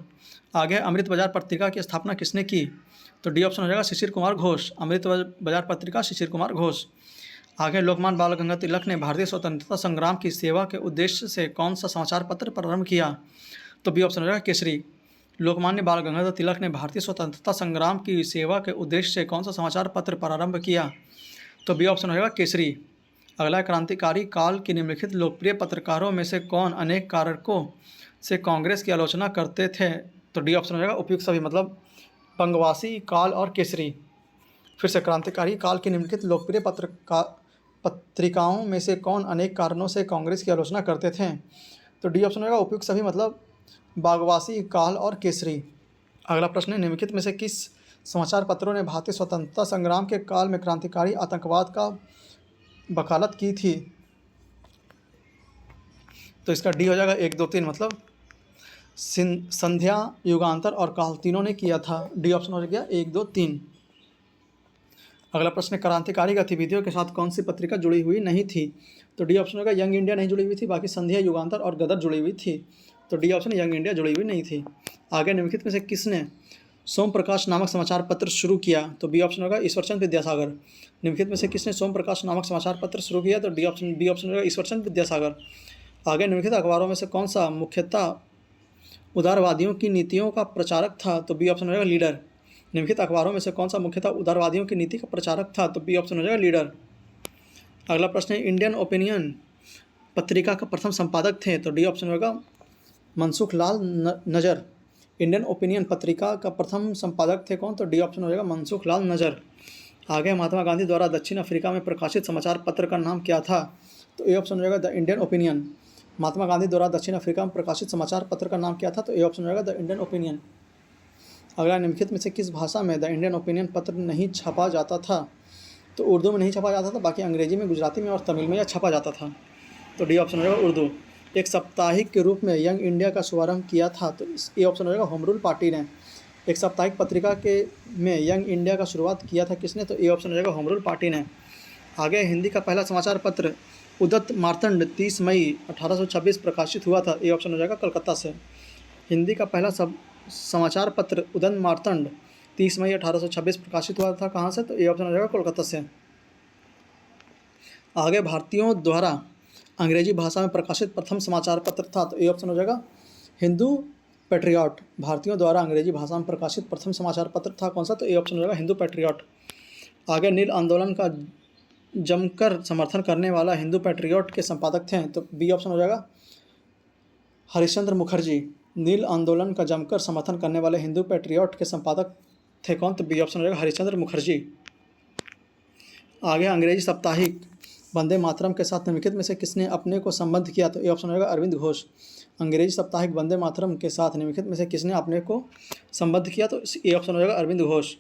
आगे, अमृत बाजार पत्रिका की स्थापना किसने की? तो डी ऑप्शन हो जाएगा शिशिर कुमार घोष। अमृत बाजार पत्रिका शिशिर कुमार घोष। आगे, लोकमान्य बाल गंगाधर तिलक ने भारतीय स्वतंत्रता संग्राम की सेवा के उद्देश्य से कौन सा समाचार पत्र प्रारंभ किया? तो बी ऑप्शन हो जाएगा केसरी। लोकमान्य बाल गंगाधर तिलक ने भारतीय स्वतंत्रता संग्राम की सेवा के उद्देश्य से कौन सा समाचार पत्र प्रारंभ किया? तो बी ऑप्शन हो जाएगा केसरी। अगला, क्रांतिकारी काल के निम्नलिखित लोकप्रिय पत्रकारों में से कौन अनेक कारकों से कांग्रेस की आलोचना करते थे? तो डी ऑप्शन हो जाएगा उपयुक्त सभी, मतलब बंगवासी, काल और केसरी। फिर से, क्रांतिकारी काल के निम्नलिखित लोकप्रिय पत्रिकाओं में से कौन अनेक कारणों से कांग्रेस की आलोचना करते थे? तो डी ऑप्शन होगा उपयुक्त सभी, मतलब बागवासी, काल और केसरी। अगला प्रश्न है, निम्नलिखित में से किस समाचार पत्रों ने भारतीय स्वतंत्रता संग्राम के काल में क्रांतिकारी आतंकवाद का वकालत की थी? तो इसका डी हो जाएगा 1, 2, 3, मतलब संध्या, युगांतर और काल तीनों ने किया था। डी ऑप्शन हो गया 1, 2, 3। अगला प्रश्न, क्रांतिकारी गतिविधियों के साथ कौन सी पत्रिका जुड़ी हुई नहीं थी? तो डी ऑप्शन होगा यंग इंडिया नहीं जुड़ी हुई थी, बाकी संध्या, युगांतर और गदर जुड़ी हुई थी। तो डी ऑप्शन यंग इंडिया जुड़ी हुई नहीं थी। आगे, निम्नलिखित में से किसने सोम प्रकाश नामक समाचार पत्र शुरू किया? तो बी ऑप्शन होगा ईश्वरचंद विद्यासागर। निम्नलिखित में से किसने सोम प्रकाश नामक समाचार पत्र शुरू किया? तो बी ऑप्शन होगा ईश्वरचंद विद्यासागर। आगे, निम्नलिखित अखबारों में से कौन सा मुख्यतः उदारवादियों की नीतियों का प्रचारक था? तो बी ऑप्शन होगा लीडर। निम्नलिखित अखबारों में से कौन सा मुख्यतः उदारवादियों की नीति का प्रचारक था? तो बी ऑप्शन हो जाएगा लीडर। अगला प्रश्न है, इंडियन ओपिनियन पत्रिका का प्रथम संपादक थे? तो डी ऑप्शन होगा मनसुख लाल नजर। इंडियन ओपिनियन पत्रिका का प्रथम संपादक थे कौन? तो डी ऑप्शन हो जाएगा मनसुख लाल नजर। आगे, महात्मा गांधी द्वारा दक्षिण अफ्रीका में प्रकाशित समाचार पत्र का नाम क्या था? तो ए ऑप्शन हो जाएगा the Indian opinion. Mahatma Gandhi द्वारा दक्षिण अफ्रीका में प्रकाशित समाचार पत्र का नाम क्या था? तो ए ऑप्शन हो जाएगा द इंडियन ओपिनियन। अगला, निम्नलिखित में से किस भाषा में द इंडियन ओपिनियन पत्र नहीं छपा जाता था? तो उर्दू में नहीं छपा जाता था, बाकी अंग्रेजी में, गुजराती में और तमिल में यह छपा जाता था। तो डी ऑप्शन हो जाएगा उर्दू। एक साप्ताहिक के रूप में यंग इंडिया का शुभारंभ किया था? तो ए ऑप्शन हो जाएगा होम रूल पार्टी ने। एक साप्ताहिक पत्रिका में यंग इंडिया का शुरुआत किया था किसने? तो ए ऑप्शन हो जाएगा होम रूल पार्टी ने। आगे, हिंदी का पहला समाचार पत्र उदत मार्तंड 30 मई 1826 प्रकाशित हुआ था? ए ऑप्शन हो जाएगा कलकत्ता से। हिंदी का पहला समाचार पत्र उदत मार्तंड 30 मई 1826 प्रकाशित हुआ था कहाँ से? तो ए ऑप्शन हो जाएगा कोलकाता से। आगे, भारतीयों द्वारा अंग्रेजी भाषा में प्रकाशित प्रथम समाचार पत्र था? तो ए ऑप्शन हो जाएगा हिंदू पैट्रियट। भारतीयों द्वारा अंग्रेजी भाषा में प्रकाशित प्रथम समाचार पत्र था कौन सा? तो ए ऑप्शन हो जाएगा हिंदू पैट्रियट। आगे, नील आंदोलन का जमकर समर्थन करने वाला हिंदू पैट्रियट के संपादक थे? तो बी ऑप्शन हो जाएगा हरिश्चंद्र मुखर्जी। नील आंदोलन का जमकर समर्थन करने वाले हिंदू पैट्रियट के संपादक थे कौन? तो बी ऑप्शन हो जाएगा हरिश्चंद्र मुखर्जी। आगे, अंग्रेजी साप्ताहिक वंदे मातरम के साथ निम्नलिखित में से किसने अपने को संबद्ध किया? तो ए ऑप्शन हो जाएगा अरविंद घोष। अंग्रेजी साप्ताहिक वंदे मातरम के साथ निम्नलिखित में से किसने अपने को संबद्ध किया? तो ए ऑप्शन हो जाएगा अरविंद घोष।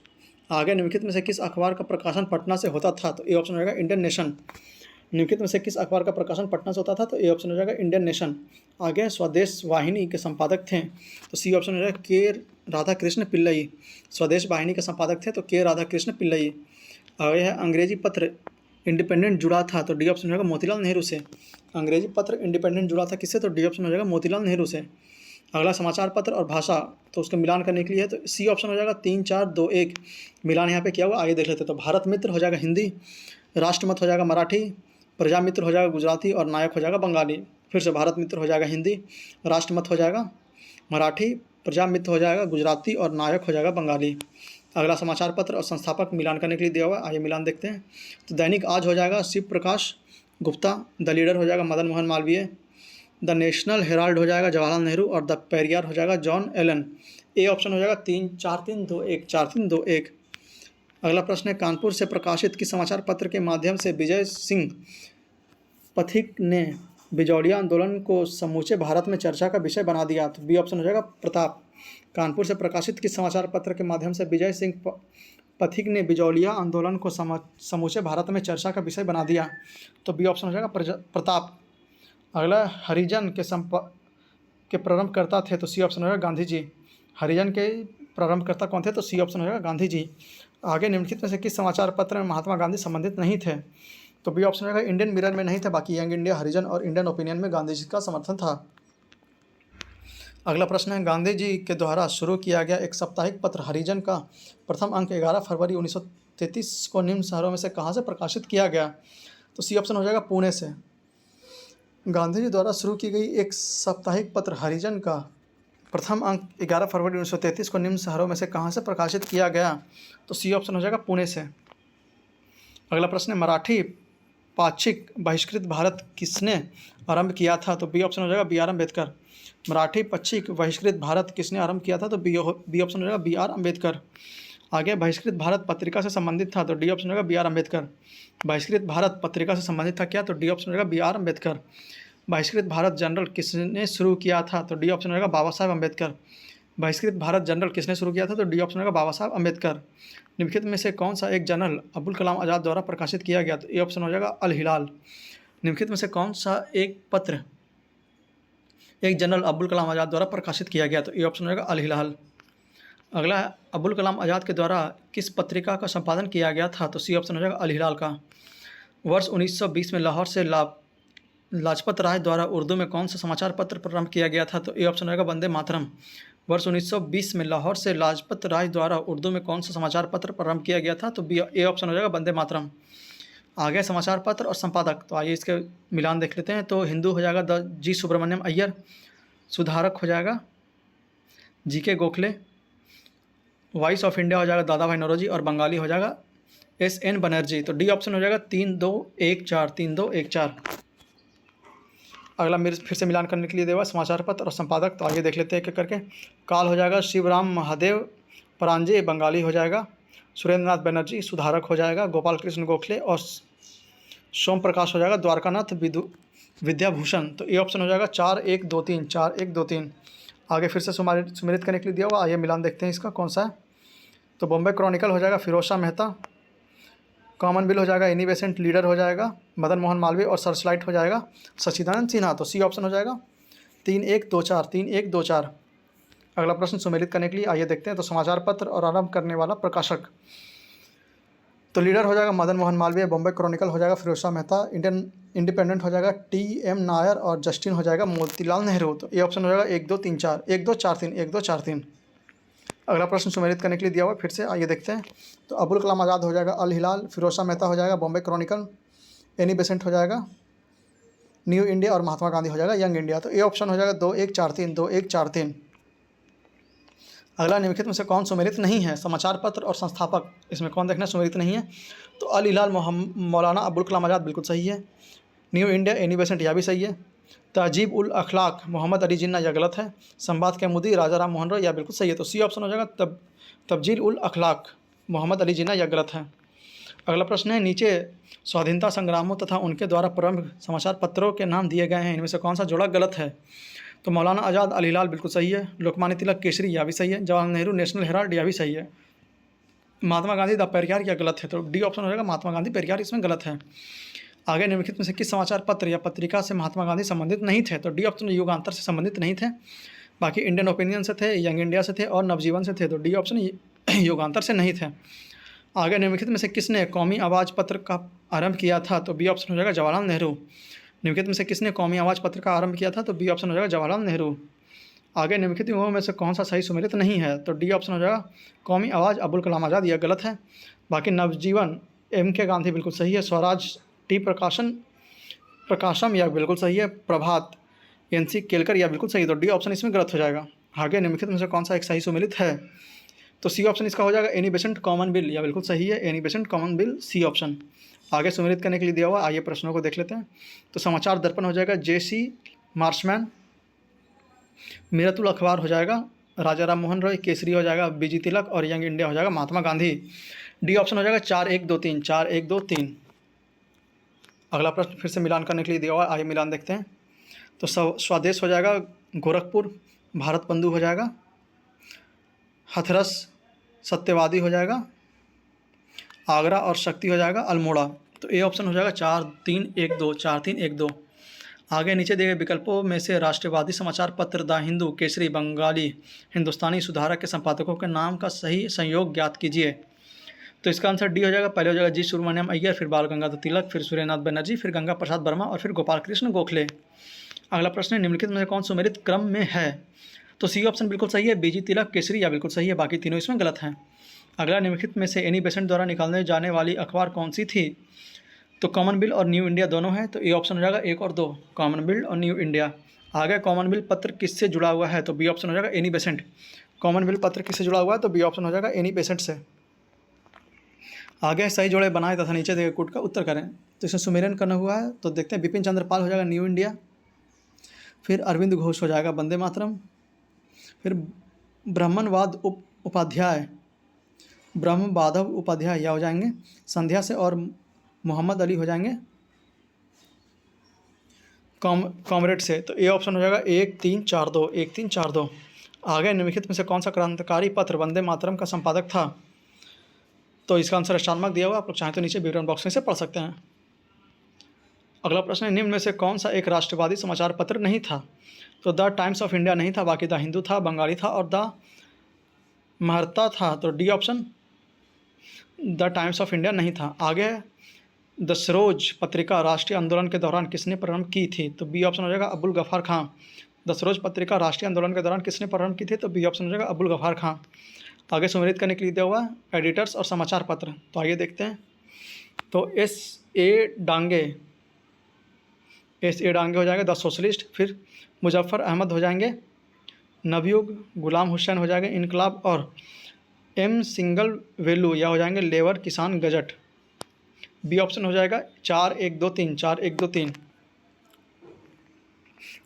आगे, निम्नलिखित में से किस अखबार का प्रकाशन पटना से होता था? तो ए ऑप्शन हो जाएगा इंडियन नेशन। निम्नलिखित में से किस अखबार का प्रकाशन पटना से होता था? तो ए ऑप्शन हो जाएगा इंडियन नेशन। आगे, स्वदेश वाहिनी के संपादक थे? तो सी ऑप्शन हो जाएगा के राधाकृष्ण पिल्लई। स्वदेश वाहिनी के संपादक थे तो के राधाकृष्ण पिल्लई। आगे है, अंग्रेजी पत्र इंडिपेंडेंट जुड़ा था तो डी ऑप्शन हो जाएगा मोतीलाल नेहरू से। अंग्रेजी पत्र इंडिपेंडेंट जुड़ा था किससे, तो डी ऑप्शन हो जाएगा मोतीलाल नेहरू से। अगला समाचार पत्र और भाषा, तो उसका मिलान करने के लिए है तो सी ऑप्शन हो जाएगा 3 4 2 1। मिलान यहाँ पे किया हुआ, आगे देख लेते हैं। तो भारत मित्र हो जाएगा हिंदी, राष्ट्रमत हो जाएगा मराठी, प्रजा मित्र हो जाएगा गुजराती और नायक हो जाएगा बंगाली। फिर से भारत मित्र हो जाएगा हिंदी, राष्ट्रमत हो जाएगा मराठी, प्रजा मित्र हो जाएगा गुजराती और नायक हो जाएगा बंगाली। अगला समाचार पत्र और संस्थापक मिलान करने के लिए दिया हुआ है, आइए मिलान देखते हैं। तो दैनिक आज हो जाएगा शिव प्रकाश गुप्ता, द लीडर हो जाएगा Madan Mohan Malviya, the national Herald हो जाएगा जवाहरलाल नेहरू और द पेरियार हो जाएगा जॉन एलन। ए ऑप्शन हो जाएगा 3 4 3 2 1 4 3 2 1। अगला प्रश्न है कानपुर से प्रकाशित किस समाचार पत्र के माध्यम से विजय सिंह पथिक ने बिजौलिया आंदोलन को समूचे भारत में चर्चा का विषय बना दिया, तो बी ऑप्शन हो जाएगा प्रताप। कानपुर से प्रकाशित किस समाचार पत्र के माध्यम से विजय सिंह पथिक ने बिजौलिया आंदोलन को समूचे भारत में चर्चा का विषय बना दिया, तो बी ऑप्शन हो जाएगा प्रताप। अगला हरिजन के प्रारंभकर्ता थे तो सी ऑप्शन हो जाएगा गांधी जी। हरिजन के प्रारंभकर्ता कौन थे, तो सी ऑप्शन हो जाएगा गांधी जी। आगे निम्नलिखित में से किस समाचार पत्र में महात्मा गांधी संबंधित नहीं थे, तो बी ऑप्शन होगा इंडियन मिरर में नहीं थे, बाकी यंग इंडिया, हरिजन और इंडियन ओपिनियन में गांधी जी का समर्थन था। अगला प्रश्न है गांधी जी के द्वारा शुरू किया गया एक साप्ताहिक पत्र हरिजन का प्रथम अंक 11 फरवरी 1933 को निम्न शहरों में से कहाँ से प्रकाशित किया गया, तो सी ऑप्शन हो जाएगा पुणे से। गांधी जी द्वारा शुरू की गई एक साप्ताहिक पत्र हरिजन का प्रथम अंक 11 फरवरी 1933 को निम्न शहरों में से कहाँ से प्रकाशित किया गया, तो सी ऑप्शन हो जाएगा पुणे से। अगला प्रश्न है मराठी पाक्षिक बहिष्कृत भारत किसने आरंभ किया था, तो बी ऑप्शन हो जाएगा बी आर अम्बेडकर। मराठी पाक्षिक बहिष्कृत भारत किसने आरंभ किया था, तो बी ऑप्शन हो जाएगा बी आर अम्बेडकर। आगे बहिष्कृत भारत पत्रिका से संबंधित था तो डी ऑप्शन हो जाएगा बी आर अम्बेडकर। बहिष्कृत भारत पत्रिका से संबंधित था क्या, तो डी ऑप्शन हो जाएगा बी आर अम्बेडकर। बहिष्कृत भारत जनरल किसने शुरू किया था, तो डी ऑप्शन हो जाएगा बाबा साहेब अम्बेडकर। बहिष्कृत भारत जनरल किसने शुरू किया था, तो डी ऑप्शन होगा बाबा साहब अम्बेडकर। निम्नलिखित में से कौन सा एक जर्नल अब्दुल कलाम आज़ाद द्वारा प्रकाशित किया गया, तो ए ऑप्शन हो जाएगा अल हिलाल। निम्नलिखित में से कौन सा एक पत्र एक जर्नल अब्दुल कलाम आज़ाद द्वारा प्रकाशित किया गया, तो ए ऑप्शन हो जाएगा अल हिलाल। अगला अब्दुल कलाम आज़ाद के द्वारा किस पत्रिका का संपादन किया गया था, तो सी ऑप्शन हो जाएगा अल हिलाल का। वर्ष 1920 में लाहौर से लाजपत राय द्वारा उर्दू में कौन सा समाचार पत्र प्रारंभ किया गया था, तो ए ऑप्शन होगा वंदे मातरम। वर्ष 1920 में लाहौर से लाजपत राय द्वारा उर्दू में कौन सा समाचार पत्र प्रारंभ किया गया था, तो बी ए ऑप्शन हो जाएगा वंदे मातरम। आगे समाचार पत्र और संपादक, तो आइए इसके मिलान देख लेते हैं। तो हिंदू हो जाएगा द जी सुब्रमण्यम अय्यर, सुधारक हो जाएगा जी के गोखले, वॉइस ऑफ इंडिया हो जाएगा दादा भाई नौरोजी और बंगाली हो जाएगा एस एन बनर्जी। तो डी ऑप्शन हो जाएगा 3 2 1 4 3 2 1 4। अगला मेरे फिर से मिलान करने के लिए देवा समाचार पत्र और संपादक, तो आगे देख लेते हैं एक एक करके। काल हो जाएगा शिवराम महादेव परांजे, बंगाली हो जाएगा सुरेंद्र नाथ बनर्जी, सुधारक हो जाएगा गोपाल कृष्ण गोखले और सोम प्रकाश हो जाएगा द्वारकानाथ विद्याभूषण। तो ए ऑप्शन हो जाएगा 4 1 2 3 4 1 2 3। आगे फिर से सुमेलित करने के लिए दिया हुआ, आइए मिलान देखते हैं इसका कौन सा है। तो बॉम्बे क्रॉनिकल हो जाएगा फिरोज शाह मेहता, कॉमनवेल्थ हो जाएगा एनी बेसेंट, लीडर हो जाएगा मदन मोहन मालवीय और सर्चलाइट हो जाएगा सच्चिदानंद सिन्हा। तो सी ऑप्शन हो जाएगा 3 1 2 4 3 1 2 4। अगला प्रश्न सुमेलित करने के लिए आइए देखते हैं। तो समाचार पत्र और आरंभ करने वाला प्रकाशक, तो लीडर हो जाएगा मदन मोहन मालवीय, बॉम्बे क्रॉनिकल हो जाएगा फिरोज शाह मेहता, इंडिपेंडेंट हो जाएगा TM नायर और जस्टिन हो जाएगा मोतीलाल नेहरू। तो ये ऑप्शन हो जाएगा 1 2 3 4 1 2 4 3 1 2 4 3। अगला प्रश्न सुमेलित करने के लिए दिया हुआ फिर से आइए देखते हैं। तो अब्दुल कलाम आज़ाद हो जाएगा अल हिलाल, फिरोज शाह मेहता हो जाएगा बॉम्बे क्रॉनिकल, एनी बेसेंट हो जाएगा न्यू इंडिया और महात्मा गांधी हो जाएगा यंग इंडिया। तो ये ऑप्शन हो जाएगा 2 1 4 3 2 1 4 3। अगला निम्नलिखित में से कौन सुमेलित नहीं है, समाचार पत्र और संस्थापक, इसमें कौन देखना सुमेलित नहीं है। तो अल हिलाल मौलाना अब्दुल कलाम आज़ाद बिल्कुल सही है, न्यू इंडिया एनी बेसेंट यह भी सही है, तहजीब उल अखलाक मोहम्मद अली जिन्ना यह गलत है, संवाद के मुदी राजा राम मोहन रॉय यह बिल्कुल सही है। तो सी ऑप्शन हो जाएगा तब्जील उल अखलाक मोहम्मद अली जिन्ना यह गलत है। अगला प्रश्न है नीचे स्वाधीनता संग्रामों तथा उनके द्वारा प्रारंभ समाचार पत्रों के नाम दिए गए हैं, इनमें से कौन सा जोड़ा गलत है। तो मौलाना आज़ाद अल हिलाल बिल्कुल सही है, लोकमान्य तिलक केसरी यह भी सही है, जवाहरलाल नेहरू नेशनल हेराल्ड यह भी सही है, महात्मा गांधी द पेरियार यह गलत है। तो डी ऑप्शन हो जाएगा महात्मा गांधी पेरियार इसमें गलत है। आगे निम्नलिखित में से किस समाचार पत्र या पत्रिका से महात्मा गांधी संबंधित नहीं थे। तो डी ऑप्शन युगांतर से संबंधित नहीं थे, बाकी इंडियन ओपिनियन से थे, यंग इंडिया से थे और नवजीवन से थे। तो डी ऑप्शन युगांतर से नहीं थे। आगे निम्नलिखित में से किसने कौमी आवाज़ पत्र का आरंभ किया था? तो बी ऑप्शन हो जाएगा जवाहरलाल नेहरू। निम्नलिखित में से किसने कौमी आवाज़ पत्र का आरंभ किया था? तो बी ऑप्शन हो जाएगा जवाहरलाल नेहरू। आगे निम्नलिखित युवाओं में से कौन सा सही सुमेलित नहीं है? तो डी ऑप्शन हो जाएगा कौमी आवाज़ अबुल कलाम आज़ाद, यह गलत है। बाकी नवजीवन M.K. गांधी बिल्कुल सही है। स्वराज टी प्रकाशम यह बिल्कुल सही है। प्रभात N.C. केलकर यह बिल्कुल सही है। तो डी ऑप्शन इसमें गलत हो जाएगा। आगे निम्नलिखित में से कौन सा एक सही सुमेलित है? तो सी ऑप्शन इसका हो जाएगा एनी बेसेंट कॉमन बिल, यह बिल्कुल सही है। Annie Besant Commonweal C option. आगे सुमेलित करने के लिए दिया हुआ, आइए प्रश्नों को देख लेते हैं। तो समाचार दर्पण हो जाएगा J.C. मार्शमैन। मिरतुल अखबार हो जाएगा राजा राम मोहन रॉय। केसरी हो जाएगा बीजी तिलक और यंग इंडिया हो जाएगा महात्मा गांधी। डी ऑप्शन हो जाएगा 4-1-2-3, 4-1-2-3। अगला प्रश्न फिर से मिलान करने के लिए दिया हुआ, आइए मिलान देखते हैं। तो स्वदेश हो जाएगा गोरखपुर। भारत बंधु हो जाएगा हथरस। सत्यवादी हो जाएगा आगरा और शक्ति हो जाएगा अल्मोड़ा। तो ए ऑप्शन हो जाएगा 4-3-1-2, 4-3-1-2। आगे नीचे दिए गए विकल्पों में से राष्ट्रवादी समाचार पत्र द हिंदू, केसरी, बंगाली, हिंदुस्तानी सुधारक के संपादकों के नाम का सही संयोग ज्ञात कीजिए। तो इसका आंसर डी हो जाएगा। पहले हो जाएगा जी सुब्रमण्यम अय्यर, फिर बाल गंगाधर तिलक, फिर सूर्यनाथ बनर्जी, फिर गंगा प्रसाद वर्मा और फिर गोपाल कृष्ण गोखले। अगला प्रश्न है निम्नलिखित में से कौन सुमेलित क्रम में है? तो सी ऑप्शन बिल्कुल सही है। बीजी तिलक, केसरी या बिल्कुल सही है। बाकी तीनों इसमें गलत हैं। अगला निम्नलिखित में से एनी बेसेंट द्वारा निकालने जाने वाली अखबार कौन सी थी? तो कॉमन बिल और न्यू इंडिया दोनों हैं। तो ए ऑप्शन हो जाएगा 1 और 2, कॉमन बिल और न्यू इंडिया। आगे कॉमन बिल पत्र किससे जुड़ा हुआ है? तो बी ऑप्शन हो जाएगा एनी बेसेंट। कॉमन बिल पत्र किससे जुड़ा हुआ है? तो बी ऑप्शन हो जाएगा एनी बेसेंट से। आगे सही जोड़े बनाए तथा नीचे दिए कूट का उत्तर करें। तो इसमें सुमेरन करना हुआ है, तो देखते हैं। बिपिन चंद्र पाल हो जाएगा न्यू इंडिया, फिर अरविंद घोष हो जाएगा वंदे मातरम, फिर ब्राह्मणवाद उपाध्याय या हो जाएंगे संध्या से, और मोहम्मद अली हो जाएंगे कॉमरेड से। तो ए ऑप्शन हो जाएगा 1-3-4-2, 1-3-4-2। आगे निम्नलिखित में से कौन सा क्रांतिकारी पत्र वंदे मातरम का संपादक था? तो इसका आंसर स्टार मार्क दिया हुआ, आप लोग चाहें तो नीचे विवरण बॉक्स में से पढ़ सकते हैं। अगला प्रश्न है निम्न में से कौन सा एक राष्ट्रवादी समाचार पत्र नहीं था? तो द टाइम्स ऑफ इंडिया नहीं था, बाकी द हिंदू था, बंगाली था और द महर्ता था। तो D option the times of India नहीं था। आगे द सरोज पत्रिका राष्ट्रीय आंदोलन के दौरान किसने प्रारंभ की थी? तो बी ऑप्शन हो जाएगा अबुल गफार खां। द सरोज पत्रिका राष्ट्रीय आंदोलन के दौरान किसने प्रारंभ की थी? तो बी ऑप्शन हो जाएगा अबुल गफार खां। आगे सुमेलित करने के लिए दिया हुआ एडिटर्स और समाचार पत्र, तो आइए देखते हैं। तो S.A. डांगे हो जाएगा द सोशलिस्ट, फिर मुजफ्फर अहमद हो जाएंगे नवयुग, गुलाम हुसैन हो जाएंगे इनकलाब और M. सिंगल वेलू या हो जाएंगे लेबर किसान गजट। बी ऑप्शन हो जाएगा 4-1-2-3, 4-1-2-3।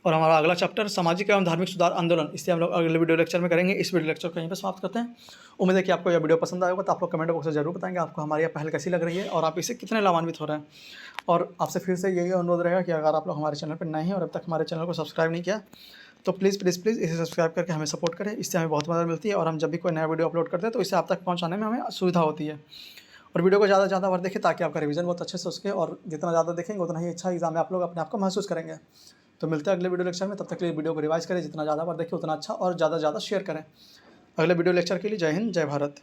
और हमारा अगला चैप्टर सामाजिक एवं धार्मिक सुधार आंदोलन, इससे हम लोग अगले वीडियो लेक्चर में करेंगे। इस वीडियो लेक्चर को यहीं पर समाप्त करते हैं। उम्मीद है कि आपको यह वीडियो पसंद आएगा, तो आप लोग कमेंट बॉक्स में जरूर बताएंगे आपको हमारी यह पहल कैसी लग रही है और आप इससे कितने लाभान्वित हो रहे हैं। और आपसे फिर से यही अनुरोध रहेगा कि अगर आप लोग हमारे चैनल पर नए हैं और अब तक हमारे चैनल को सब्सक्राइब नहीं किया, तो प्लीज़ इसे सब्सक्राइब करके हमें सपोर्ट करें। इससे हमें बहुत मदद मिलती है और हम जब भी कोई नया वीडियो अपलोड करते हैं तो इसे आप तक पहुँचाने में हमें सुविधा होती है। और वीडियो को ज़्यादा से ज़्यादा बार देखें ताकि आपका रिवीजन बहुत अच्छे से हो सके, और जितना ज़्यादा देखेंगे उतना ही अच्छा एग्जाम में आप लोग अपने आप को महसूस करेंगे। तो मिलते हैं अगले वीडियो लेक्चर में, तब तक के लिए वीडियो को रिवाइज करें, जितना ज़्यादा बार देखें उतना अच्छा, और ज़्यादा से ज़्यादा शेयर करें। अगले वीडियो लेक्चर के लिए जय हिंद, जय भारत।